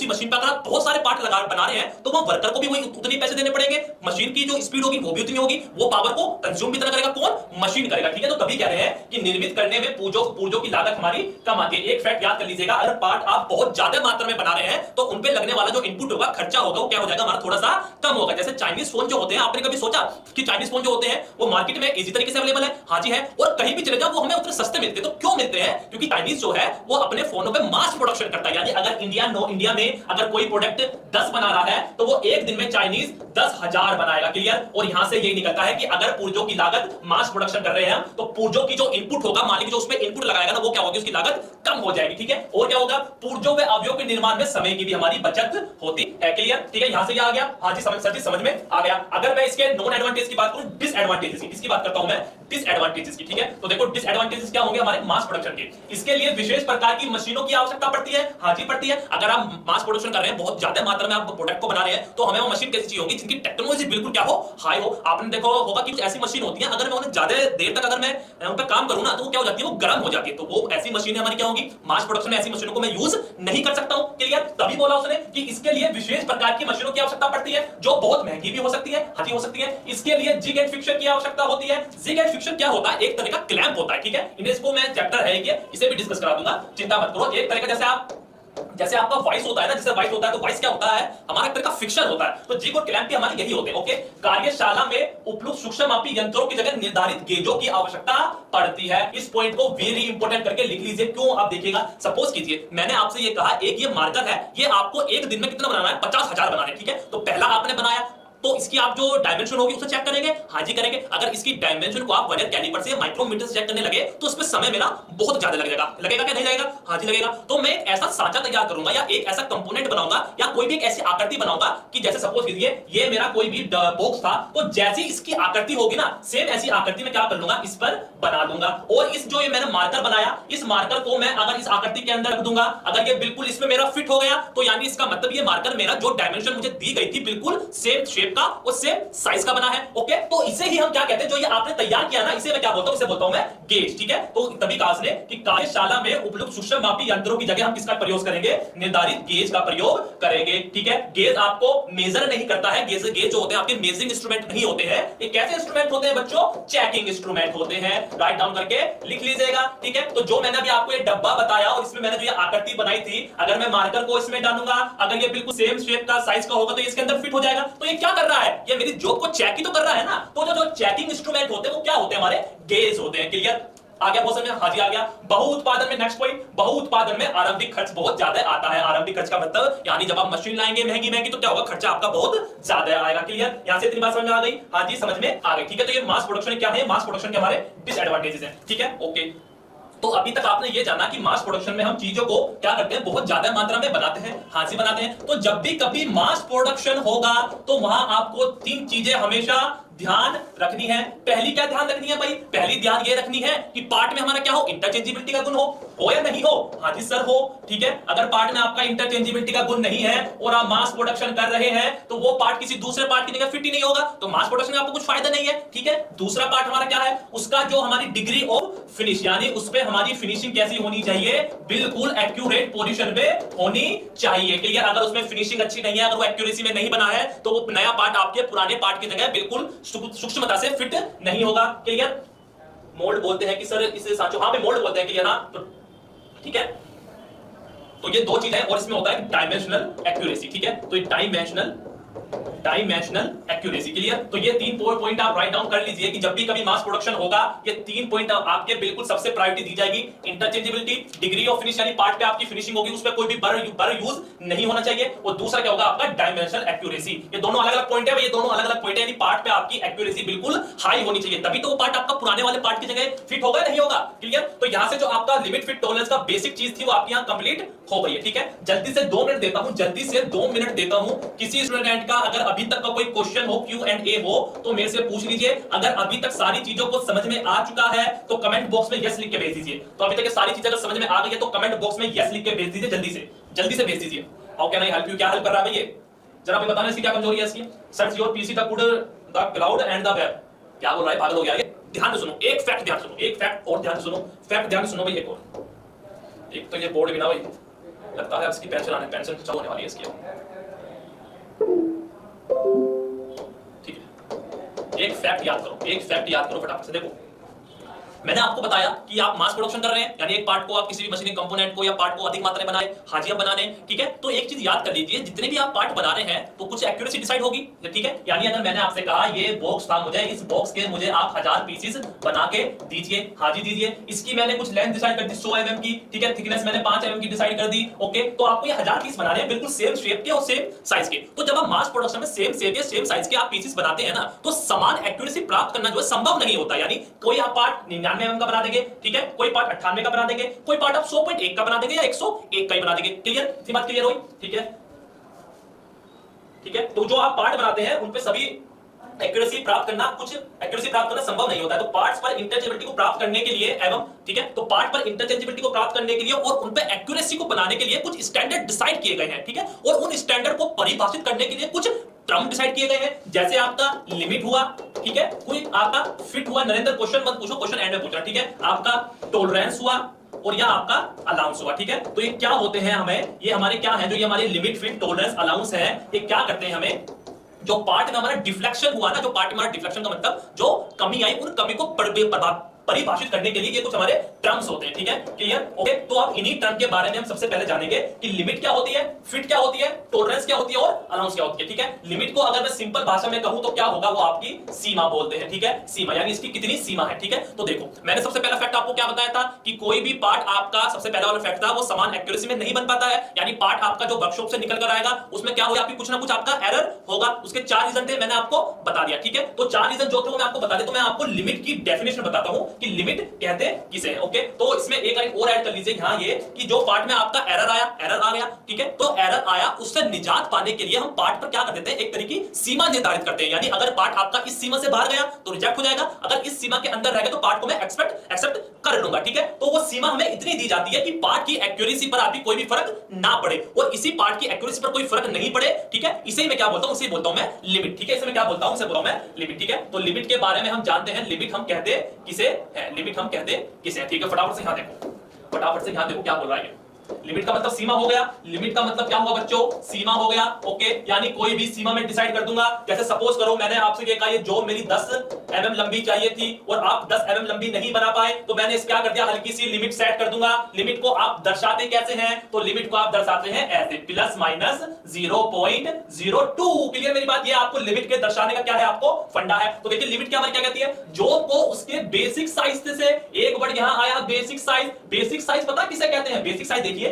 मशीन पर अगर आप बहुत सारे पार्ट बना रहे हैं तो वहां वर्कर को भी वही उतने पैसे देने पड़ेंगे। मशीन की जो स्पीड होगी वो भी उतनी होगी, वो पावर को कंज्यूम भी इतना करेगा, कौन? मशीन करेगा, ठीक है। तो तभी कह रहे हैं कि निर्मित करने में पुर्जों की लागत हमारी कम आती है। एक फैक्ट याद कर लीजिएगा, अगर पार्ट आप बहुत ज्यादा मात्रा में बना रहे हैं तो उन पे लगने वाला जो इनपुट होगा, खर्चा होगा, वो क्या हो जाएगा? हमारा थोड़ा सा कम होगा। जैसे चाइनीज फोन जो होते हैं, आपने कभी सोचा कि चाइनीज फोन जो होते हैं वो मार्केट में इजी तरीके से अवेलेबल है? हाँ है, और कहीं भी चले जाओ वो हमें उतने सस्ते मिलते हैं। तो क्यों मिलते हैं? क्योंकि चाइनीज जो है वो अपने फोनों पे मास प्रोडक्शन करता है। यानी अगर इंडिया में अगर कोई प्रोडक्ट 10 बना रहा है तो वो एक दिन में चाइनीज 10,000 बनाएगा, क्लियर? और यहां से यही निकलता है कि अगर पुर्जों की लागत मास प्रोडक्शन कर रहे हैं तो पुर्जों की जो इनपुट होगा, मालिक जो उसमें इनपुट लगाएगा ना, वो क्या होगी? उसकी लागत कम हो जाएगी, ठीक है। और क्या होगा? पुर्जों व अवयवों के निर्माण में समय की भी हमारी बचत होती है, क्लियर? ठीक है, यहां से क्या आ गया? हाँ जी, सर जी समझ में आ गया। अगर मैं इसके नॉन एडवांटेज की बात करूं, डिसएडवांटेजेस की, किसकी बात करता हूं मैं? डिसएडवांटेजेस की, ठीक है। तो देखो डिसएडवांटेजेस क्या होंगे हमारे मास प्रोडक्शन के? इसके लिए विशेष प्रकार की मशीनों की आवश्यकता पड़ती है। हाँ जी पड़ती है। अगर आप मास प्रोडक्शन कर रहे हैं, बहुत ज्यादा मात्रा में आप प्रोडक्ट को बना रहे हैं, तो हमें वो मशीन कैसी चाहिए होगी? जिनकी टेक्नोलॉजी बिल्कुल क्या हो? हाई हो। आपने देखा होगा कि कुछ ऐसी मशीन होती है, अगर मैं उन्हें ज्यादा देर तक अगर मैं उन पर काम करूं ना, तो वो क्या हो जाती है? वो गर्म हो जाती है। तो वो ऐसी मशीनें हमारी क्या होगी? मास प्रोडक्शन में ऐसी मशीनों को मैं यूज नहीं कर सकता हूं, क्लियर? तभी बोला उसने कि इसके लिए विशेष प्रकार की मशीनों की आवश्यकता पड़ती है, जो बहुत महंगी भी हो सकती है। हाँ जी हो सकती है। इसके लिए जिग एंड फिक्सर की आवश्यकता होती है। जिग एंड फिक्सर क्या होता है? एक तरह का क्लैंप होता है, ठीक है। इसको मैं चैप्टर है कि इसे भी डिस्कस करा दूंगा, चिंता मत करो। एक तरह का जैसे आपका वॉइस होता है ना, जैसे वॉइस होता है तो वॉइस क्या होता है? हमारा एक तरह का फिक्सर होता है। तो जिग और क्लैंप भी हमारे यही होते हैं, ओके। कार्यशाला में उपयुक्त सूक्ष्ममापी यंत्रों की जगह निर्धारित गेजों की आवश्यकता पड़ती है। इस पॉइंट को वेरी इंपॉर्टेंट करके लिख लीजिए। क्यों? आप देखिएगा, सपोज कीजिए मैंने आपसे ये कहा, एक ये मार्कर है, ये आपको एक दिन में कितना बनाना है? 50,000 बनाने, ठीक है। तो पहला आपने बनाया, तो इसकी आप जो डायमेंशन होगी उसे चेक करेंगे, हाँ जी करेंगे। अगर इसकी डायमेंशन को आप वर्नियर कैलिपर से माइक्रोमीटर से चेक करने लगे तो उसमें समय मेरा बहुत ज्यादा लग जाएगा। लगेगा क्या नहीं लगेगा? हाँ जी लगेगा। तो मैं एक ऐसा सांचा तैयार करूंगा या एक ऐसा कंपोनेंट बनाऊंगा या कोई भी एक ऐसी आकृति बनाऊंगा कि जैसे सपोज कीजिए ये मेरा कोई भी बॉक्स था, तो जैसी इसकी आकृति होगी ना सेम ऐसी आकृति में क्या कर लूंगा, इस पर बना दूंगा। और इस जो ये मैंने मार्कर बनाया, इस मार्कर को मैं अगर इस आकृति के अंदर रख दूंगा, अगर ये बिल्कुल इसमें मेरा फिट हो गया तो यानी इसका मतलब ये मार्कर मेरा जो डायमेंशन मुझे दी गई थी बिल्कुल सेम शेप का और सेम साइज का बना है। ओके, तो इसे ही हम क्या कहते हैं, जो ये आपने तैयार किया ना, इसे मैं क्या बोलता हूं, इसे बोलता हूं मैं गेज। ठीक है, तो तभी कहा उसने कि कार्यशाला में उपलब्ध सूक्ष्म मापी यंत्रों की जगह हम किसका प्रयोग करेंगे, निर्धारित गेज का प्रयोग करेंगे। ठीक है, गेज आपको मेजर नहीं करता है, गेज जो होते हैं आपके मेजरिंग इंस्ट्रूमेंट नहीं होते हैं। ये कैसे इंस्ट्रूमेंट होते हैं बच्चों, चेकिंग इंस्ट्रूमेंट होते हैं। राइट डाउन करके लिख लीजिएगा। ठीक है, तो जो मैंने अभी आपको ये डब्बा बताया और इसमें मैंने जो ये आकृति बनाई थी, अगर मैं मार्कर को इसमें डालूंगा, अगर ये बिल्कुल सेम शेप का साइज का होगा तो इसके अंदर फिट हो जाएगा। तो ये क्या कर रहा है, ये मेरी जॉब को चेक ही तो कर रहा है ना। तो जो चेकिंग इंस्ट्रूमेंट होते हैं वो क्या होते हैं, हमारे गेज होते हैं। क्लियर आ गया बहुत समझ? हाँ जी आ गया। बहु उत्पादन में नेक्स्ट पॉइंट, बहु उत्पादन में आरंभिक खर्च बहुत ज्यादा आता है। आरंभिक खर्च का मतलब यानी जब आप मशीन लाएंगे महंगी महंगी तो क्या होगा, खर्चा आपका बहुत ज्यादा आएगा। क्लियर, यहां से इतनी बात समझ में आ गई? हाँ जी समझ में आ गई। ठीक है, तो ये मास प्रोडक्शन क्या है, मास प्रोडक्शन के हमारे डिसएडवांटेजेस हैं। ठीक है, ओके। तो अभी तक आपने ये जाना कि मास प्रोडक्शन में हम चीजों को क्या करते हैं, बहुत ज्यादा मात्रा में बनाते हैं। हाँ जी बनाते हैं। तो जब भी कभी मास प्रोडक्शन होगा तो वहां आपको तीन चीजें हमेशा ध्यान रखनी है। पहली क्या ध्यान रखनी है भाई, पहली ध्यान ये रखनी है कि पार्ट में हमारा क्या हो, इंटरचेंजेबिलिटी का गुण हो या नहीं हो। हाँ जी सर हो। ठीक है, अगर पार्ट में आपका इंटरचेंजेबिलिटी का गुण नहीं है और आप मास प्रोडक्शन कर रहे हैं तो वो पार्ट किसी दूसरे पार्ट की जगह फिट ही नहीं होगा, तो मास प्रोडक्शन में आपको कुछ फायदा नहीं है। ठीक है, दूसरा पार्ट हमारा क्या है, उसका जो हमारी डिग्री ऑफ फिनिश, यानी उस पे हमारी फिनिशिंग कैसी होनी चाहिए, बिल्कुल एक्यूरेट पोजीशन पे होनी चाहिए। क्लियर, अगर उसमें फिनिशिंग अच्छी नहीं है, अगर वो एक्यूरेसी में नहीं बना है तो वो नया पार्ट आपके पुराने पार्ट की जगह बिल्कुल सूक्ष्मता से फिट नहीं होगा। क्लियर, मोल्ड बोलते हैं कि सर इसे सांचो, हाँ भाई मोल्ड बोलते हैं। क्लियर, हाँ तो ठीक है, तो ये दो चीजें और इसमें होता है डायमेंशनल एक्यूरेसी। ठीक है, तो ये डायमेंशनल एक्यूरेसी। क्लियर, तो ये तीन पॉइंट आप राइट डाउन कर लीजिए कि जब भी कभी मास प्रोडक्शन होगा ये तीन पॉइंट आपके बिल्कुल सबसे प्रायोरिटी दी जाएगी। इंटरचेंजेबिलिटी, डिग्री ऑफ फिनिश, यानी पार्ट पे आपकी फिनिशिंग होगी, उस पे कोई भी बर यूज नहीं होना चाहिए। और दूसरा क्या होगा आपका डायमेंशनल एक्यूरेसी। ये दोनों अलग अलग पॉइंट है, ये दोनों अलग अलग पॉइंट है, यानी पार्ट पे आपकी एक्यूरेसी बिल्कुल हाई होनी चाहिए, तभी तो वो पार्ट आपका पुराने वाले पार्ट की जगह फिट होगा नहीं होगा। क्लियर, तो यहां से जो आपका लिमिट फिट टॉलरेंस का बेसिक चीज थी वो आपकी यहां कंप्लीट हो गई है। ठीक है, जल्दी से 2 मिनट देता हूं, जल्दी से 2 मिनट देता हूं। किसी स्टूडेंट का अगर अभी तक का कोई क्वेश्चन हो, Q&A हो, तो मेरे से पूछ लीजिए। अगर अभी तक सारी चीजों को समझ में आ चुका है तो कमेंट बॉक्स में यस लिख के भेज दीजिए। तो अभी तक ये सारी चीजें अगर समझ में आ गई है तो कमेंट बॉक्स में यस लिख के भेज दीजिए, जल्दी से भेज दीजिए। How can I help you, क्या हेल्प कर रहा है ये जरा भी बताना, इसकी क्या कमजोरी है इसकी। Search your PC the good the cloud and the web, क्या बोल रहा है, पागल हो गया ये। ध्यान से सुनो, एक फैक्ट ध्यान सुनो, एक फैक्ट और ध्यान से सुनो, फैक्ट ध्यान से सुनो भाई। एक और, एक तो ये बोर्ड भी ना भाई, लगता है इसकी पेंसिल आने, पेंसिल चालू होने वाली है इसकी। ठीक है, एक फैक्ट याद करो, एक फैक्ट याद करो फटाफट से। देखो मैंने आपको बताया कि आप मास प्रोडक्शन कर रहे हैं, यानी एक पार्ट को आप किसी भी मशीनिंग कंपोनेंट को या पार्ट को अधिक मात्रा में बनाए, हाजिया बनाने। ठीक है, तो एक चीज याद कर लीजिए, जितने भी आप पार्ट बना रहे हैं तो कुछ एक्यूरेसी डिसाइड होगी। ठीक है, यानी अगर मैंने आपसे कहा ये बॉक्स था, मुझे इस बॉक्स के मुझे आप 1000 पीसेस बना के दीजिए, हाजी दीजिए। इसकी मैंने कुछ लेंथ डिसाइड कर दी 100 mm की। ठीक है, थिकनेस मैंने 5 mm की डिसाइड कर दी। ओके, तो आपको ये 1000 पीस बनाने हैं बिल्कुल सेम शेप के और सेम साइज के। तो जब आप मास प्रोडक्शन में सेम शेप या सेम साइज के आप पीसेस बनाते हैं ना, तो समान एक्यूरेसी प्राप्त करना जो है संभव नहीं होता। यानी कोई आप पार्ट 99 mm का बना देंगे, ठीक है, कोई पार्ट 98 का बना देंगे, कोई पार्ट आप 100.1 का बना देंगे या 101 का ही बना देंगे। क्लियर, इतनी बात क्लियर हुई? ठीक है, ठीक है, तो जो आप पार्ट बनाते हैं उन पे सभी एक्यूरेसी प्राप्त करना, कुछ एक्यूरेसी प्राप्त करना संभव नहीं होता है। तो पार्ट्स पर इंटरचेंजेबिलिटी को प्राप्त करने के लिए एवं, ठीक है, तो पार्ट पर इंटरचेंजेबिलिटी को प्राप्त करने के लिए और उन पे एक्यूरेसी को बनाने के लिए कुछ स्टैंडर्ड डिसाइड किए गए हैं। ठीक है, और उन स्टैंडर्ड को परिभाषित करने के लिए कुछ टर्म डिसाइड किए गए हैं। जैसे आपका लिमिट हुआ, ठीक है, कोई आपका फिट हुआ। नरेंद्र क्वेश्चन मत पूछो, क्वेश्चन एंड में पूछना। ठीक है, आपका टॉलरेंस हुआ और या आपका अलाउंस हुआ। ठीक है, तो ये क्या होते हैं, हमें ये हमारे क्या है, जो ये हमारे लिमिट, फिट, टॉलरेंस, अलाउंस है, ये क्या करते हैं, हमें जो पार्ट में हमारा डिफ्लेक्शन हुआ ना, जो पार्ट में हमारा डिफ्लेक्शन का मतलब जो कमी आई, उन कमी को परिभाषित करने के लिए ये कुछ हमारे टर्म्स होते हैं, ठीक है, क्लियर, ओके। तो आप इन्हीं टर्म के बारे में हम सबसे पहले जानेंगे कि लिमिट क्या होती है, फिट क्या होती है, टॉलरेंस क्या होती है और अलाउंस क्या होती है, ठीक है। लिमिट को अगर मैं सिंपल भाषा में कहूं तो क्या होगा, वो आपकी सीमा बोलते हैं, ठीक है, सीमा यानी इसकी कितनी सीमा है, ठीक है। तो देखो मैंने सबसे पहला फैक्ट आपको क्या बताया था कि कोई भी पार्ट आपका, सबसे पहला वाला फैक्ट था, वो समान एक्यूरेसी में नहीं बन पाता है, यानी पार्ट आपका जो वर्कशॉप से निकल कर आएगा उसमें क्या होगा, आपकी कुछ ना कुछ आपका एरर होगा। उसके 4 रीजन थे, मैंने आपको बता दिया, ठीक है। तो 4 रीजन जो थे वो मैं आपको बता देता हूं। मैं आपको लिमिट की डेफिनेशन बताता हूं कि लिमिट कहते किसे हैं, ओके। तो इसमें एक लाइन और ऐड कर लीजिए यहां, ये कि जो पार्ट में आपका एरर आया, एरर आ गया, ठीक है, तो एरर आया, उससे निजात पाने के लिए हम पार्ट पर क्या कर देते हैं, एक तरीके की सीमा निर्धारित करते हैं। यानी अगर पार्ट आपका इस सीमा से बाहर गया तो रिजेक्ट हो जाएगा, अगर इस सीमा के अंदर रह गया तो पार्ट को मैं एक्सेप्ट कर लूंगा, ठीक है। तो वो सीमा हमें इतनी दी जाती है कि पार्ट की एक्यूरेसी पर आपकी कोई भी फर्क ना पड़े, और इसी पार्ट की एक्यूरेसी पर कोई फर्क नहीं पड़े, ठीक है, इसे ही मैं क्या बोलता हूं, इसे बोलता हूं मैं लिमिट, ठीक है। इसे मैं क्या बोलता हूं, इसे बोलता हूं मैं लिमिट, ठीक है। तो लिमिट के बारे में हम जानते हैं, लिमिट हम कहते किसे है, लिमिट हम कहते किसे है, ठीक है। फटाफट से यहां देखो, फटाफट से यहां देखो क्या बोल रहा है। लिमिट का मतलब सीमा हो गया, लिमिट का मतलब क्या हुआ बच्चों, सीमा हो गया, ओके। यानी कोई भी सीमा में डिसाइड कर दूंगा। जैसे सपोज करो मैंने आपसे कहा ये जो मेरी 10 mm लंबी चाहिए थी और आप 10 mm लंबी नहीं बना पाए, तो मैंने इस क्या कर दिया, हल्की सी लिमिट सेट कर दूंगा। लिमिट को आप दर्शाते कैसे हैं, तो लिमिट को आप दर्शाते हैं ऐसे, प्लस माइनस 0.02। क्लियर मेरी बात, ये आपको लिमिट के दर्शाने का क्या है, आपको फंडा है। तो देखिए लिमिट क्या कहती है, जो को उसके बेसिक साइज से एक वर्ड यहां आया बेसिक साइज। बेसिक साइज पता किसे कहते हैं, बेसिक साइज देखिए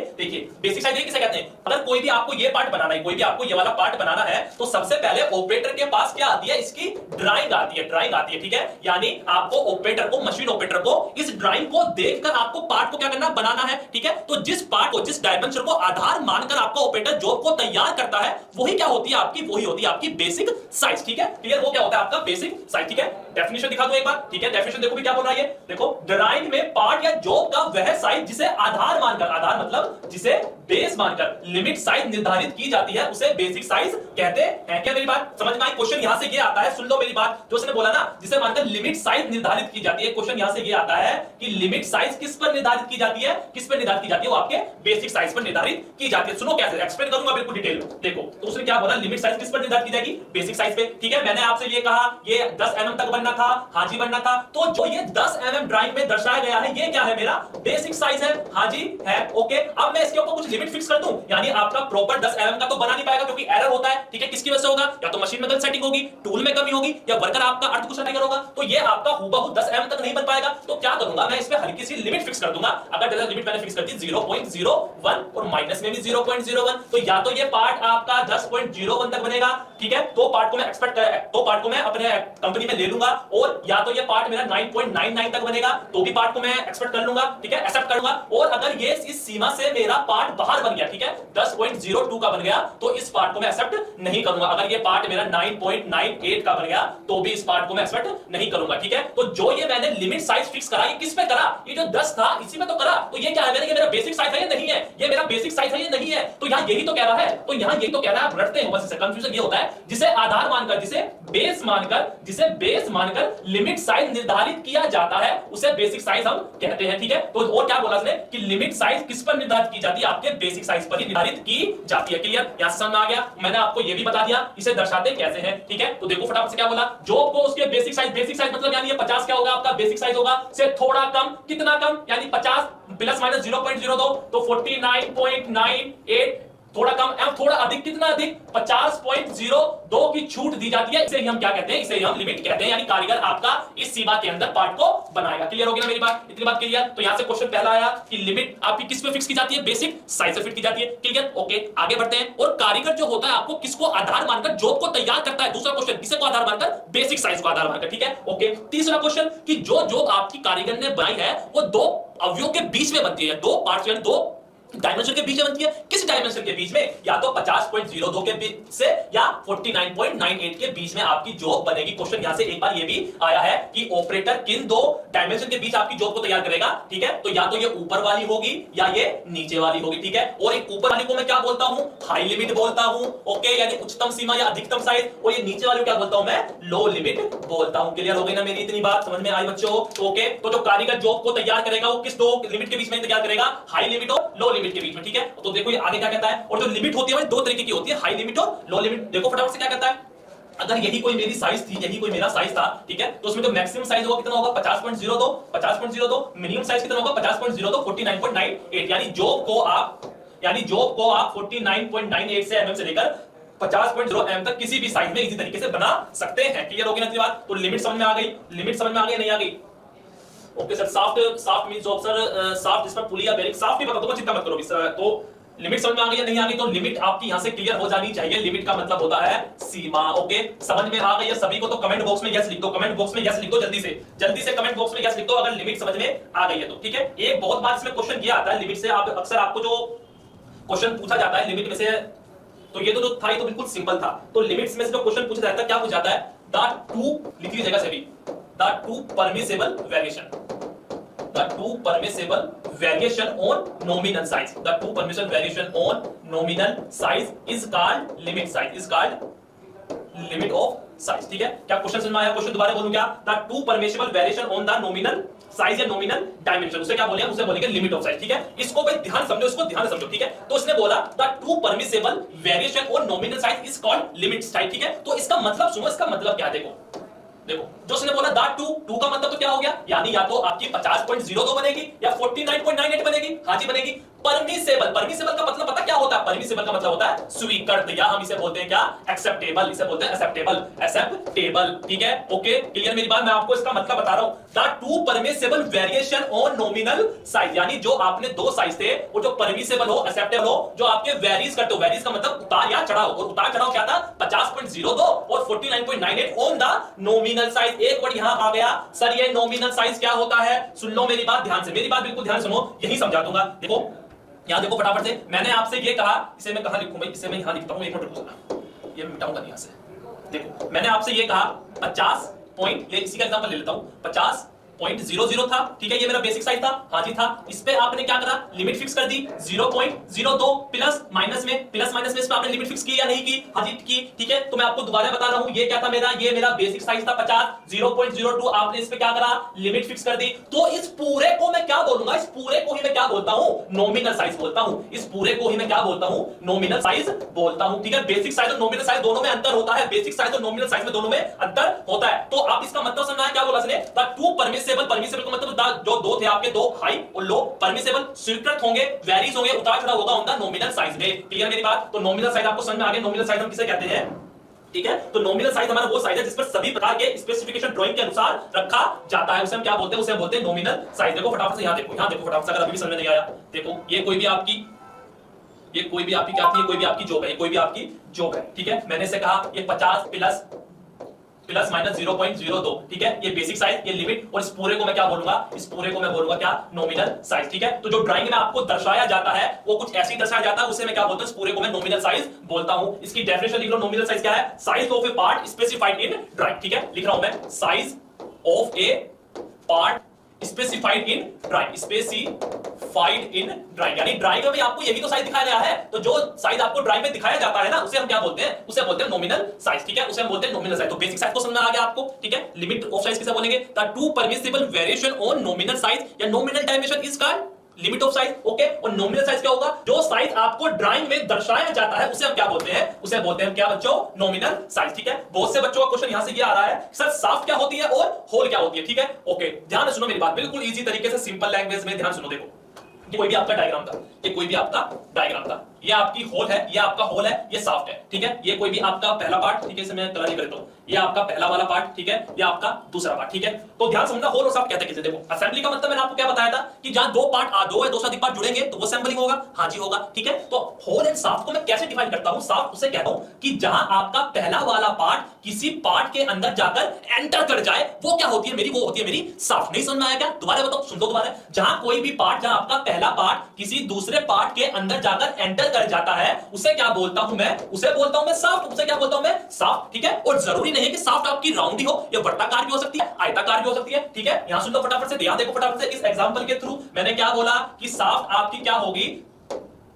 बेसिक साइज किसे कहते हैं। अगर कोई भी आपको ये पार्ट बनाना है, कोई भी आपको ये वाला पार्ट बनाना है, तो सबसे पहले ऑपरेटर के पास क्या आती है, इसकी ड्राइंग आती है, ठीक है। यानी आपको ऑपरेटर को, मशीन ऑपरेटर को इस ड्राइंग को देखकर आपको पार्ट को क्या करना, बनाना है, ठीक है। तो जिस पार्ट को, जिस डायमेंशन को आधार मानकर आपका ऑपरेटर जॉब को तैयार करता है, वही क्या होती है आपकी, वही होती है आपकी बेसिक साइज, ठीक है। क्लियर, वो क्या होता है आपका बेसिक साइज, ठीक है। डेफिनेशन दिखा दो एक बार, ठीक है। डेफिनेशन देखो भी क्या बोल रहा है ये, देखो ड्राइंग में पार्ट या जॉब का वह साइज जिसे आधार मानकर, आधार मतलब जिसे बेस मानकर लिमिट साइज निर्धारित की जाती है, उसे बेसिक साइज कहते हैं। क्या मेरी बात समझ में आई? क्वेश्चन यहां से ये आता है, सुन लो मेरी बात, जो उसने बोला ना जिसे मानकर लिमिट साइज निर्धारित की जाती है, क्वेश्चन यहां से ये आता है कि लिमिट साइज किस पर निर्धारित की जाती है, किस पर निर्धारित की जाती है, वो आपके बेसिक साइज पर निर्धारित की जाती है। सुनो कैसे, एक्सप्लेन करूंगा बिल्कुल डिटेल। देखो तो उसने क्या बोला, लिमिट साइज किस पर निर्धारित की जाएगी, बेसिक साइज पे, ठीक है। मैंने आपसे ये कहा ये 10 mm तक बनना था, हाँ जी बनना था, तो जो ये 10 mm ड्राइंग में दर्शाया गया है, ये क्या है, मेरा बेसिक साइज है, हाँ जी है, ओके। अब मैं इसके ऊपर कुछ लिमिट फिक्स कर दूं, यानी आपका प्रॉपर 10 mm का तो बना नहीं पाएगा क्योंकि एरर होता है, ठीक है। किसकी वजह से होगा, या तो मशीन में गलत सेटिंग होगी, टूल में कमी होगी, या वर्कर आपका अर्थ कुछ नहीं होगा, तो ये आपका हूबहू 10 mm तक नहीं बन पाएगा। तो क्या करूंगा मैं, इस पे हल्की सी लिमिट फिक्स कर दूंगा। अगर जैसे लिमिट मैंने फिक्स कर दी 0.01 और माइनस में भी 0.01, तो या तो ये पार्ट आपका 10.01 तक बनेगा, ठीक है, तो पार्ट को मैं तो पार्ट को मैं अपने कंपनी में ले लूंगा, और या तो ये पार्ट मेरा 9.99 तक बनेगा, तो भी पार्ट को मैं एक्सपेक्ट कर लूंगा, ठीक है, एक्सेप्ट करूंगा। और अगर ये इस सीमा से मेरा पार्ट बाहर बन गया, ठीक है, 10.02 का बन गया, तो इस पार्ट को मैं एक्सेप्ट नहीं करूंगा। अगर ये पार्ट मेरा 9.98 का बन गया, तो भी इस पार्ट को मैं एक्सेप्ट नहीं करूंगा, ठीक है। तो जो ये मैंने लिमिट साइज फिक्स करा, ये किस पे करा, ये जो 10 था इसी में तो करा, तो ये क्या है, ये मेरा बेसिक साइज है या नहीं है, ये मेरा बेसिक साइज है या नहीं है, तो यहां यही तो कह रहा है, तो यहां यही तो कह रहा है, आप रटते हो बस, इससे कंफ्यूजन ये होता है, जिसे आधार मानकर, जिसे बेस मानकर लिमिट साइज निर्धारित किया जाता है, उसे बेसिक साइज हम कहते हैं, ठीक है। तो और क्या बोला उसने कि लिमिट साइज किस पर निर्धारित की जाती है, आपके बेसिक साइज पर ही निर्धारित की जाती है। क्लियर, यहां से समझ में आ गया। मैंने आपको ये भी बता दिया इसे दर्शाते कैसे हैं, ठीक है। तो देखो फटाफट से क्या बोला, जॉब को उसके बेसिक साइज मतलब यानी ये 50 क्या होगा आपका बेसिक साइज होगा, से थोड़ा कम, कितना कम, यानी 50 प्लस माइनस 0.02, तो 49.98, थोड़ा कम एवं थोड़ा अधिक, कितना अधिक, 50.02 की छूट दी जाती है। इसे हम क्या कहते हैं, इसे हम लिमिट कहते हैं, यानी कारीगर आपका इस सीमा के अंदर पार्ट को बनाएगा। क्लियर हो गया ना मेरी बात, इतनी बात क्लियर। तो यहां से क्वेश्चन पहला आया कि लिमिट आपकी किस पे फिक्स की जाती है, बेसिक साइज से फिट की जाती है। क्लियर, ओके, आगे बढ़ते हैं। और कारीगर जो होता है आपको किसको आधार मानकर जॉब को तैयार करता है, दूसरा क्वेश्चन किसे को आधार मानकर, बेसिक साइज को आधार मानकर, ठीक है, ओके। तीसरा क्वेश्चन कि जो जॉब आपकी कारीगर ने बनाई है वो दो अवयवों के बीच में बनती है, दो पार्ट्स यानी दो डायमेंशन के बीच में बनती है। किस डायमेंशन के बीच में, या तो 50.02 के बीच से या 49.98 के बीच में आपकी जॉब बनेगी। क्वेश्चन यहां से एक बार ये भी आया है कि ऑपरेटर किन दो डायमेंशन के बीच आपकी जॉब को तैयार करेगा, ठीक है। तो या तो ये ऊपर वाली होगी या ये नीचे वाली होगी, ठीक है। और एक ऊपर वाली को मैं क्या बोलता हूं, हाई लिमिट बोलता हूं, ओके, यानी उच्चतम सीमा या अधिकतम साइज। और ये नीचे वाली को क्या बोलता हूं मैं, लो लिमिट बोलता हूं। क्लियर हो गई ना मेरी इतनी बात, समझ में आई बच्चों? ओके, तो जो कारीगर जॉब को तैयार करेगा वो किस दो लिमिट के बीच में तैयार करेगा, हाई लिमिट और लो लिमिट के बीच में, ठीक है। तो देखो ये आगे क्या कहता है, और जो लिमिट होती है वो दो तरीके की होती है, हाई लिमिट और लो लिमिट। देखो फटाफट से क्या कहता है, अगर यही कोई मेरी साइज थी, यही कोई मेरा साइज था, ठीक है, तो उसमें जो मैक्सिमम साइज होगा कितना होगा 50.02, मिनिमम साइज कितना होगा 50.02, 49.98, यानी जॉब को आप 49.98 से mm से लेकर 50.0 mm तक किसी भी साइज में इसी तरीके से बना सकते हैं। क्लियर हो गई ना इतनी बात? तो लिमिट समझ में आ गई, नहीं आ गई? Okay sir, shaft means job sir, shaft जिसमें पुली या बेरिंग, साफ्ट ही बता दो, चिंता मत करो सर। तो लिमिट समझ में आ गई या नहीं आ गई? तो लिमिट आपकी यहां से क्लियर हो जानी चाहिए। लिमिट का मतलब होता है सीमा। ओके, समझ में आ गई है सभी को? तो कमेंट बॉक्स में यस लिख दो, जल्दी से कमेंट बॉक्स में यस लिख दो अगर लिमिट समझ में आ गई है तो, ठीक है। एक बहुत बार इसमें क्वेश्चन किया आता है लिमिट से, आप अक्सर आपको जो क्वेश्चन पूछा जाता है लिमिट में से, तो ये तो जो था ये तो बिल्कुल सिंपल था। तो लिमिट्स में से जो क्वेश्चन पूछा जाता है क्या पूछा जाता है? द टू, लिख लीजिएगा सभी, the two permissible variation, the two permissible variation on nominal size, the two permissible variation on nominal size is called limit size, is called limit of size, ठीक है। क्या क्वेश्चन समझ में आया? क्वेश्चन दोबारा बोलूं क्या? the two permissible variation on the nominal size या nominal dimension, उसे क्या बोलेंगे? उसे बोलेंगे limit of size, ठीक है। इसको भाई ध्यान समझो, इसको ध्यान समझो, ठीक है। तो उसने बोला the two permissible variation on nominal size is called limit size, ठीक है। तो इसका मतलब सुनो, इसका मतलब क्या? देखो जो उसने बोला दैट टू का मतलब तो क्या हो गया? यानी या तो आपकी 50.02 बनेगी या 49.98 बनेगी। हाँ जी बनेगी। परमिसेबल का मतलब पता क्या होता है? परमिसेबल का मतलब होता है स्वीकृत, या हम इसे बोलते हैं क्या? एक्सेप्टेबल, इसे बोलते हैं एक्सेप्टेबल, ठीक है। ओके, क्लियर मेरी बात? मैं आपको इसका मतलब बता रहा हूं। The two permissible variation on nominal size, यानी जो आपने दो साइज थे वो जो परमिसेबल हो, एक्सेप्टेबल हो, जो आपके वेरीज करते हो, वेरीज का मतलब उतार या चढ़ाव, और उतार चढ़ाव क्या था? 50.02 और 49.98 ऑन द नॉमिनल साइज। एक वर्ड यहां आ गया सर, ये नॉमिनल साइज क्या होता है? सुन लो मेरी बात ध्यान से, मेरी बात बिल्कुल ध्यान सुनो, यही समझा दूंगा। देखो यहां देखो फटाफट से, मैंने आपसे ये कहा, इसे मैं कहां लिखूं भाई? इसे मैं यहां लिखता हूं, एक मिनट रुको, ये मिटाऊंगा नहीं यहां से। देखो मैंने आपसे ये कहा 50 पॉइंट, ये इसी का एग्जांपल ले लेता हूं, 50.00 था, ठीक है, ये मेरा बेसिक साइज था। हाँ जी था। इस पे आपने क्या करा? लिमिट फिक्स कर दी 0.02, प्लस माइनस में इस पे आपने लिमिट फिक्स की या नहीं की? हाँ जी की, ठीक है। तो मैं आपको दोबारा बता रहा हूं, ये क्या था मेरा? ये मेरा बेसिक साइज था 50, 0.02 आपने इस पे क्या करा? लिमिट फिक्स कर दी। तो इस पूरे को मैं क्या बोलूंगा? इस पूरे को ही मैं क्या बोलता हूं? नॉमिनल साइज बोलता हूं। इस पूरे को ही मैं क्या बोलता हूं? नॉमिनल साइज बोलता हूं, ठीक है। बेसिक साइज और नॉमिनल साइज दोनों में अंतर होता है, बेसिक साइज और नॉमिनल साइज में दोनों में अंतर होता है। तो आप इसका मतलब समझना है, क्या बोला इसने? द टू परमिसेबल का मतलब जो दो थे आपके, दो हाई और लो, परमिसेबल स्वीकृत होंगे, वेरीज होंगे, उतार चढ़ाव होगा उनका नॉमिनल साइज में। क्लियर मेरी बात? तो नॉमिनल साइज आपको समझ में आ गया। नॉमिनल साइज हम किसे कहते हैं? ठीक है, तो नॉमिनल साइज हमारा वो साइज है जिस पर सभी प्रकार के स्पेसिफिकेशन ड्राइंग के अनुसार रखा जाता है, उसे हम क्या बोलते हैं? उसे बोलते हैं नॉमिनल साइज। देखो फटाफट से यहां देखो फटाफट से, अगर अभी भी समझ में नहीं आया, देखो ये कोई भी आपकी क्या थी? ये कोई भी आपकी जॉब है, ठीक है। मैंने से कहा ये 50 प्लस माइनस 0.02, ठीक है, ये बेसिक साइज, ये लिमिट, और इस पूरे को मैं क्या बोलूंगा? इस पूरे को मैं बोलूंगा क्या? नॉमिनल साइज, ठीक है। तो जो ड्राइंग में आपको दर्शाया जाता है वो कुछ ऐसे ही दर्शाया जाता है, उसे मैं क्या बोलता हूं? इस पूरे को मैं नॉमिनल साइज बोलता हूं। इसकी डेफिनेशन लिख लो, नॉमिनल साइज क्या है? Size of A part specified in drawing, ठीक है, लिख रहा हूं मैं, size of A part specified in drawing, यानी ड्राइंग में भी आपको यही तो साइज दिखाया गया है। तो जो साइज आपको ड्राइंग में दिखाया जाता है ना, उसे हम क्या बोलते हैं? उसे बोलते हैं नॉमिनल साइज, ठीक है, उसे हम बोलते हैं नॉमिनल साइज। तो बेसिक साइज को समझ में आ गया आपको, ठीक है। लिमिट ऑफ साइज किसे बोलेंगे? The two permissible variation on nominal size या nominal dimension is called limit of size, okay. और नॉमिनल साइज क्या होगा? जो साइज आपको ड्राइंग में दर्शाया जाता है उसे हम क्या बोलते हैं? उसे बोलते हैं क्या बच्चों? नॉमिनल साइज, ठीक है। बहुत से बच्चों का क्वेश्चन यहां से ये आ रहा है, सर साफ्ट क्या होती है और होल क्या होती है, ठीक है। ओके, ध्यान से सुनो मेरी बात, बिल्कुल इजी तरीके से, सिंपल लैंग्वेज में ध्यान सुनो। देखो ये कोई भी आपका डायग्राम था, ये आपकी होल है, ये आपका होल है, ये साफ्ट है, ठीक है। ये कोई भी आपका पहला पार्ट, ठीक है, इसे मैं कलर नहीं करता हूं, ये आपका पहला वाला पार्ट, ठीक है, ये आपका दूसरा पार्ट, ठीक है। तो ध्यान समझना, होल और साफ्ट कहते हैं किसे? देखो असेंबली का मतलब मैंने आपको क्या बताया था कि जहां दो या दो से अधिक पार्ट जुड़ेंगे तो वो असेंबलिंग होगा। हाँ जी होगा, ठीक है। तो होल एंड साफ्ट को मैं कैसे डिफाइन करता हूं? साफ्ट उसे कहता हूं कि जहां आपका पहला वाला पार्ट किसी पार्ट के अंदर जाकर एंटर कर जाए, वो क्या होती है मेरी? वो होती है मेरी साफ्ट। नहीं समझ में आया क्या? दोबारा बताओ, सुन लो दोबारा। जहां कोई भी पार्ट, जहां आपका पहला पार्ट किसी दूसरे पार्ट के अंदर जाकर एंटर कर जाता है, उसे क्या बोलता हूं मैं? उसे बोलता हूं मैं साफ्ट। उसे क्या बोलता हूं मैं? साफ्ट, ठीक है। और जरूरी नहीं है कि साफ्ट आपकी राउंड ही हो, या वर्ताकार भी हो सकती है, आयताकार भी हो सकती है, ठीक है। यहां सुन लो फटाफट से, ध्यान देखो फटाफट से। इस एग्जांपल के थ्रू मैंने क्या बोला कि साफ्ट आपकी क्या होगी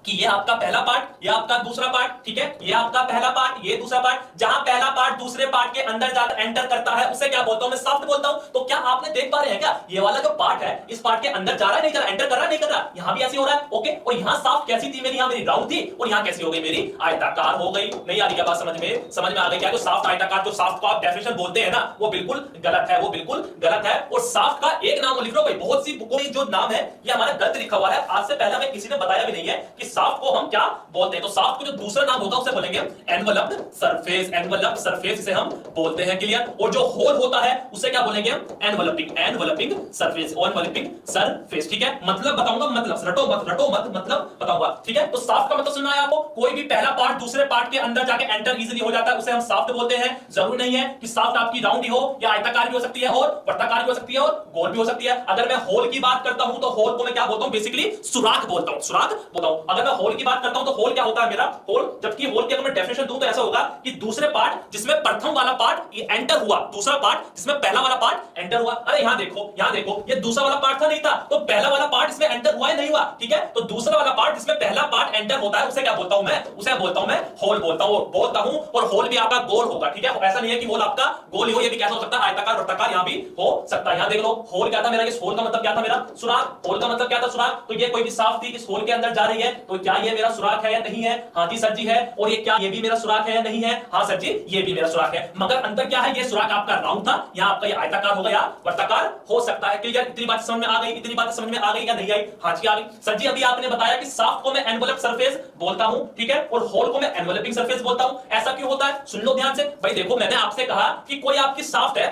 कि ये आपका पहला पार्ट, ये आपका दूसरा पार्ट, ठीक है, ये आपका पहला पार्ट, ये दूसरा पार्ट, जहां पहला पार्ट दूसरे पार्ट के अंदर जाकर एंटर करता है उसे क्या बोलता हूं मैं? साफ्ट बोलता हूं। तो क्या यहां आपने देख पा रहे हैं क्या, ये वाला जो पार्ट है इस पार्ट के अंदर जा रहा है नहीं जा रहा, एंटर कर रहा है नहीं कर रहा, यहां भी ऐसे हो रहा है। ओके, और यहां साफ कैसी थी मेरी, यहां मेरी राउंड थी और यहां कैसी हो गई मेरी आयताकार हो गई। नहीं आ रही क्या बात समझ में, समझ में आ गई क्या? जो साफ्ट आयताकार, जो साफ्ट को आप डेफिनेशन बोलते हैं ना, वो बिल्कुल गलत है, वो बिल्कुल गलत है। और साफ्ट का एक नाम लिख लो भाई, बहुत सी बुकों में जो नाम है ये हमारा गलत लिखा हुआ है। आज से पहले हमें किसी ने बताया भी नहीं है कि साफ्ट को हम क्या बोलते हैं। तो साफ्ट को जो दूसरा नाम होगा उसे बोलेंगे एनवलप्ड सरफेस, एनवलप्ड सरफेस इसे हम बोलते हैं, क्लियर। और जो होल होता है उसे क्या बोलेंगे, एनवलपिंग, एनवलपिंग सरफेस, एनवलपिंग सरफेस, ठीक है। मतलब बताऊंगा, मतलब रटो मत, मतलब बताऊंगा, ठीक है। तो साफ्ट का मतलब सुनना है आपको, कोई भी पहला पार्ट दूसरे पार्ट के अंदर जाके एंटर इजीली हो जाता है, उसे हम साफ्ट बोलते हैं। जरूरी नहीं है कि साफ्ट आपकी राउंड ही हो, या आयताकार भी हो सकती है और वर्ताकार भी हो सकती है और गोल भी हो सकती है। अगर मैं होल की बात करता हूं तो होल को मैं क्या बोलता हूं, बेसिकली सुराख बोलता हूं, सुराख बोलता हूं। अगर मैं होल की बात करता हूं तो होल क्या होता है मेरा, होल, जबकि होल की अगर मैं डेफिनेशन दूं तो ऐसा होगा कि दूसरे पार्ट जिसमें प्रथम वाला पार्ट ये एंटर हुआ, दूसरा पार्ट जिसमें पहला वाला पार्ट एंटर हुआ। अरे यहां देखो ये दूसरा वाला पार्ट था नहीं था, तो पहला वाला पार्ट इसमें एंटर हुआ है नहीं हुआ, ठीक है। तो दूसरा वाला पार्ट जिसमें पहला पार्ट एंटर होता है उसे क्या बोलता हूं मैं, उसे बोलता हूं मैं होल बोलता हूं। और होल भी आपका गोल होगा, ठीक है। ऐसा नहीं है कि होल आपका गोल ही हो, ये भी कैसा हो सकता है, आयताकार वृत्ताकार यहां भी हो सकता है। यहां देख लो होल क्या था मेरा, इस होल का मतलब क्या था मेरा, सुराख। होल का मतलब क्या था, सुराख। तो ये कोई भी साफ थी इस होल के अंदर जा रही है, तो क्या ये मेरा सुराख है या नहीं है? हां जी सर जी है। और ये क्या, ये भी मेरा सुराख है या नहीं है? हां सर जी ये भी मेरा सुराख है। मगर अंतर क्या है, ये सुराख आपका राउंड था, यहां आपका ये आयताकार होगा या वर्ताकार हो सकता है, क्लियर। इतनी बात समझ में आ गई, इतनी बात समझ में आ गई या नहीं आई? हां जी आ गई। सर जी अभी आपने बताया कि साफ्ट को मैं एनवलप सरफेस बोलता हूं, ठीक है, और होल को मैं एनवलपिंग सरफेस बोलता हूं। ऐसा क्यों होता है, सुन लो ध्यान से भाई। देखो मैंने आपसे कहा कि कोई आपकी साफ्ट है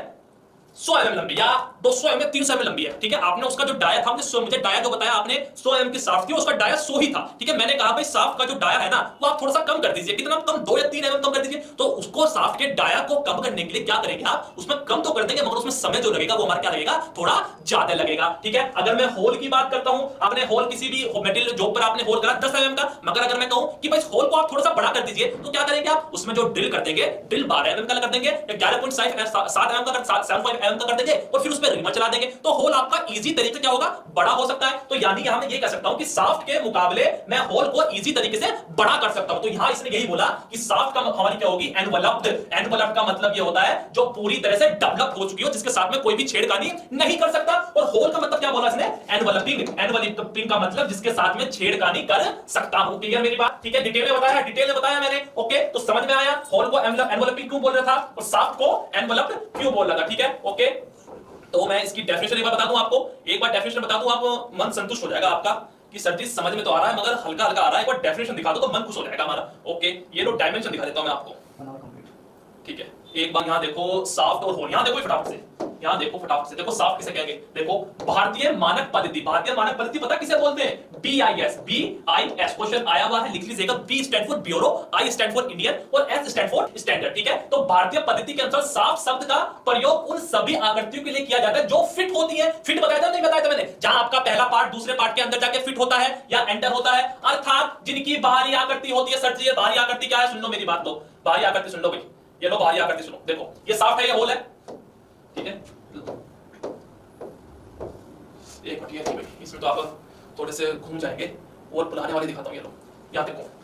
100 mm लंबी या 200 mm 300 mm लंबी है, ठीक है। आपने उसका जो डाया था, मुझे डाया जो बताया आपने 100 mm की साफ्ट थी, उसका डाया 100 ही था, ठीक है। मैंने कहा भाई साफ्ट का जो डाया है ना वो आप थोड़ा सा कम कर दीजिए, कितना कम, 2 या 3 mm कम कर दीजिए। तो उसको साफ्ट के डाया को कम करने के लिए क्या करेंगे आप, उसमें कम तो कर देंगे मगर उसमें समय जो लगेगा वो हमारा क्या लगेगा, थोड़ा ज्यादा लगेगा, ठीक है। अगर मैं होल की बात करता हूं, आपने होल किसी भी मटेरियल जो पर आपने होल करा 10 mm का, मगर अगर मैं कहूं कि भाई होल को आप थोड़ा सा बड़ा कर दीजिए, तो क्या करेंगे आप, उसमें जो ड्रिल कर देंगे, ड्रिल 12 mm का कर देंगे, 11.7 mm का 7.5 mm का कर देंगे और फिर उस पे रिमर चला देंगे, तो होल आपका इजी तरीके से क्या होगा, बड़ा हो सकता है। तो यानी कि हम ये कह सकता हूं कि साफ्ट के मुकाबले मैं होल को इजी तरीके से बड़ा कर सकता हूं। तो यहां इसने यही बोला कि साफ्ट का हमारी क्या होगी, एनवलप्ड। एनवलप्ड का मतलब ये होता है जो पूरी तरह से डेवलप हो चुकी हो, जिसके साथ में कोई भी छेड़खानी नहीं कर सकता। और होल का मतलब क्या बोला इसने, एनवलपिंग। एनवलपिंग का मतलब जिसके साथ में छेड़खानी कर सकता हूं, क्लियर मेरी बात, ठीक है। डिटेल में बताया मैंने, ओके। तो समझ में आया होल को एनवलपिंग क्यों बोल रहा था और साफ्ट को एनवलप्ड क्यों बोल रहा था, ठीक है, ओके। तो मैं इसकी डेफिनेशन एक बार बता दूं आपको, एक बार डेफिनेशन बता दूं, आप मन संतुष्ट हो जाएगा आपका कि सर जी समझ में तो आ रहा है मगर हल्का हल्का आ रहा है, एक बार डेफिनेशन दिखा दो तो मन खुश हो जाएगा हमारा, ओके। ये लो डायमेंशन दिखा देता हूं मैं आपको, ठीक है। एक बार यहां देखो साफ्ट और होल, यहां देखो फटाफट से, यहां देखो फटाफट से, देखो साफ्ट किसे कहेंगे, देखो भारतीय मानक पद्धति। भारतीय मानक पद्धति पता किसे बोलते हैं, BIS, BIS। क्वेश्चन आया हुआ है, लिख लीजिएगा। B stand for bureau, I stand for Indian और S स्टैंड फॉर स्टैंडर्ड, ठीक है। तो भारतीय पद्धति के अनुसार साफ्ट शब्द का प्रयोग उन सभी आकृतियों के लिए किया जाता है जो फिट होती है। फिट बताया था नहीं बताया था मैंने, जहां आपका पहला पार्ट दूसरे पार्ट के अंदर जाके फिट होता है या एंटर होता है, अर्थात जिनकी बाहरी आकृति होती है। सर जी ये बाहरी आकृति क्या है, सुन लो मेरी बात, लो बाहरी आकृति सुन लो भाई, ये लो बाहरी आकृति सुनो, देखो ये साफ्ट है, ये होल है, ठीक है। एक मिनट, ये नहीं भाई, इसमें तो आप थोड़े से घूम जाएंगे, और पुराने वाले दिखाता हूं, ये लो, यहां देखो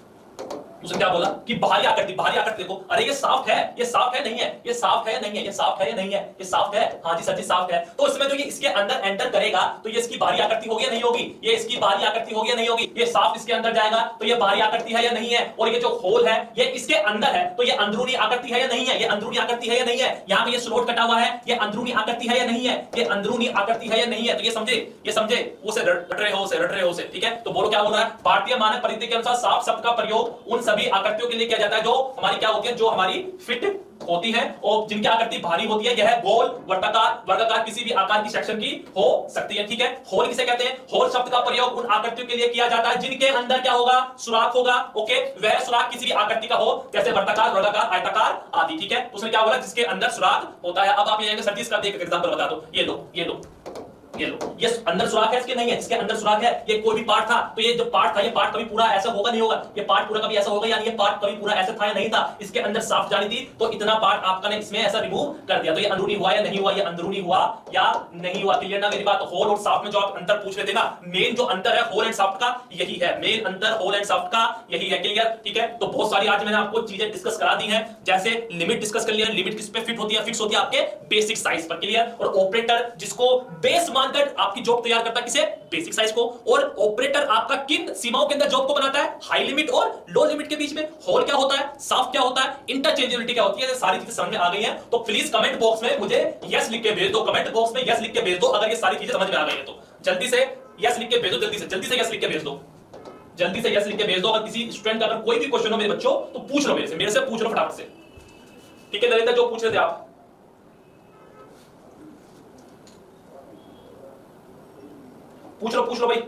उसने क्या बोला कि बाहरी आकृति, बाहरी आकृति देखो। अरे ये साफ्ट है, ये साफ्ट है नहीं है, ये साफ्ट है नहीं है, ये साफ्ट है नहीं है, ये साफ्ट है, हां जी सर जी साफ्ट है। तो इसमें जो ये इसके अंदर एंटर करेगा तो ये इसकी बाहरी आकृति होगी या नहीं होगी, ये इसकी बाहरी आकृति होगी या नहीं होगी। ये साफ्ट इसके अंदर जाएगा तो ये बाहरी आकृति है या नहीं है, और ये जो होल है ये इसके अंदर है तो ये अंदरूनी आकृति है या नहीं है, ये अंदरूनी आकृति है या नहीं है। यहां पे ये स्लोट कटा हुआ है, ये अंदरूनी आकृति है या नहीं है, ये अंदरूनी आकृति है या नहीं है। तो ये समझे उसे रट रहे हो से, ठीक है। तो बोलो क्या बोल रहा है, भारतीय मानक पद्धति के अनुसार साफ्ट शब्द का प्रयोग उन सभी आकृतियों के लिए किया जाता है जो हमारी क्या होती है, जो हमारी फिट होती है और जिनकी आकृति भारी होती है। यह गोल, वर्गाकार, वर्गाकार किसी भी आकार की सेक्शन की हो सकती है, ठीक है। होल किसे कहते हैं, होल शब्द का प्रयोग उन आकृतियों के लिए किया जाता है जिनके अंदर क्या होगा, सुराख होगा, ओके। वह सुराख किसी भी आकृति का हो, जैसे वर्गाकार, वर्गाकार, आयताकार आदि, ठीक है। उसमें क्या बोला, जिसके अंदर सुराख होता है। अब आप ये सर जी इसका एक एग्जांपल बता दो, ये लो ये लो, ये अंदर सुराख है इसके नहीं है, इसके अंदर सुराख है, ये कोई भी पार्ट था तो ये जो पार्ट था ये पार्ट कभी पूरा ऐसा होगा नहीं होगा, ये पार्ट पूरा कभी ऐसा होगा यानी ये पार्ट कभी पूरा ऐसा था या नहीं था, इसके अंदर साफ जानी थी तो इतना पार्ट आपका ने इसमें ऐसा रिमूव कर दिया, तो ये अंदरूनी हुआ या नहीं हुआ, ये अंदरूनी हुआ या नहीं हुआ। क्लियर ना मेरी बात? होल और सॉफ्ट में जो आप अंतर पूछ रहे थे ना, मेन जो अंतर है होल एंड सॉफ्ट का यही है, मेन अंतर होल एंड सॉफ्ट का यही है। क्लियर? ठीक है, तो बहुत सारी आज मैंने आपको चीजें डिस्कस करा दी हैं, जैसे लिमिट डिस्कस कर लिया, लिमिट किस पे फिट होती है, फिक्स होती है आपके बेसिक साइज पर। क्लियर? और ऑपरेटर जिसको बेस मानकर आपकी जॉब तैयार करता है, किसे? बेसिक साइज को। और ऑपरेटर आपका किन सीमाओं के अंदर जॉब को बनाता है? हाई लिमिट और लो लिमिट के बीच में। होल क्या होता है, सॉफ्ट क्या होता है, इंटरचेंजेबिलिटी क्या होती है, सारी चीजें समझ में आ गई हैं तो प्लीज कमेंट बॉक्स में मुझे यस लिख के भेज दो, कमेंट बॉक्स में यस लिख के भेज दो अगर ये सारी चीजें समझ में आ गई है तो। जल्दी से यस लिख के भेजो, जल्दी से यस लिख के भेज दो, जल्दी से यस लिख के भेज दो। अगर किसी स्टूडेंट का अगर कोई भी क्वेश्चन हो मेरे बच्चों तो पूछ लो, मेरे से पूछ लो फटाफट से। ठीक है नरेंद्र, जो पूछ रहे थे आप पूछ लो भाई।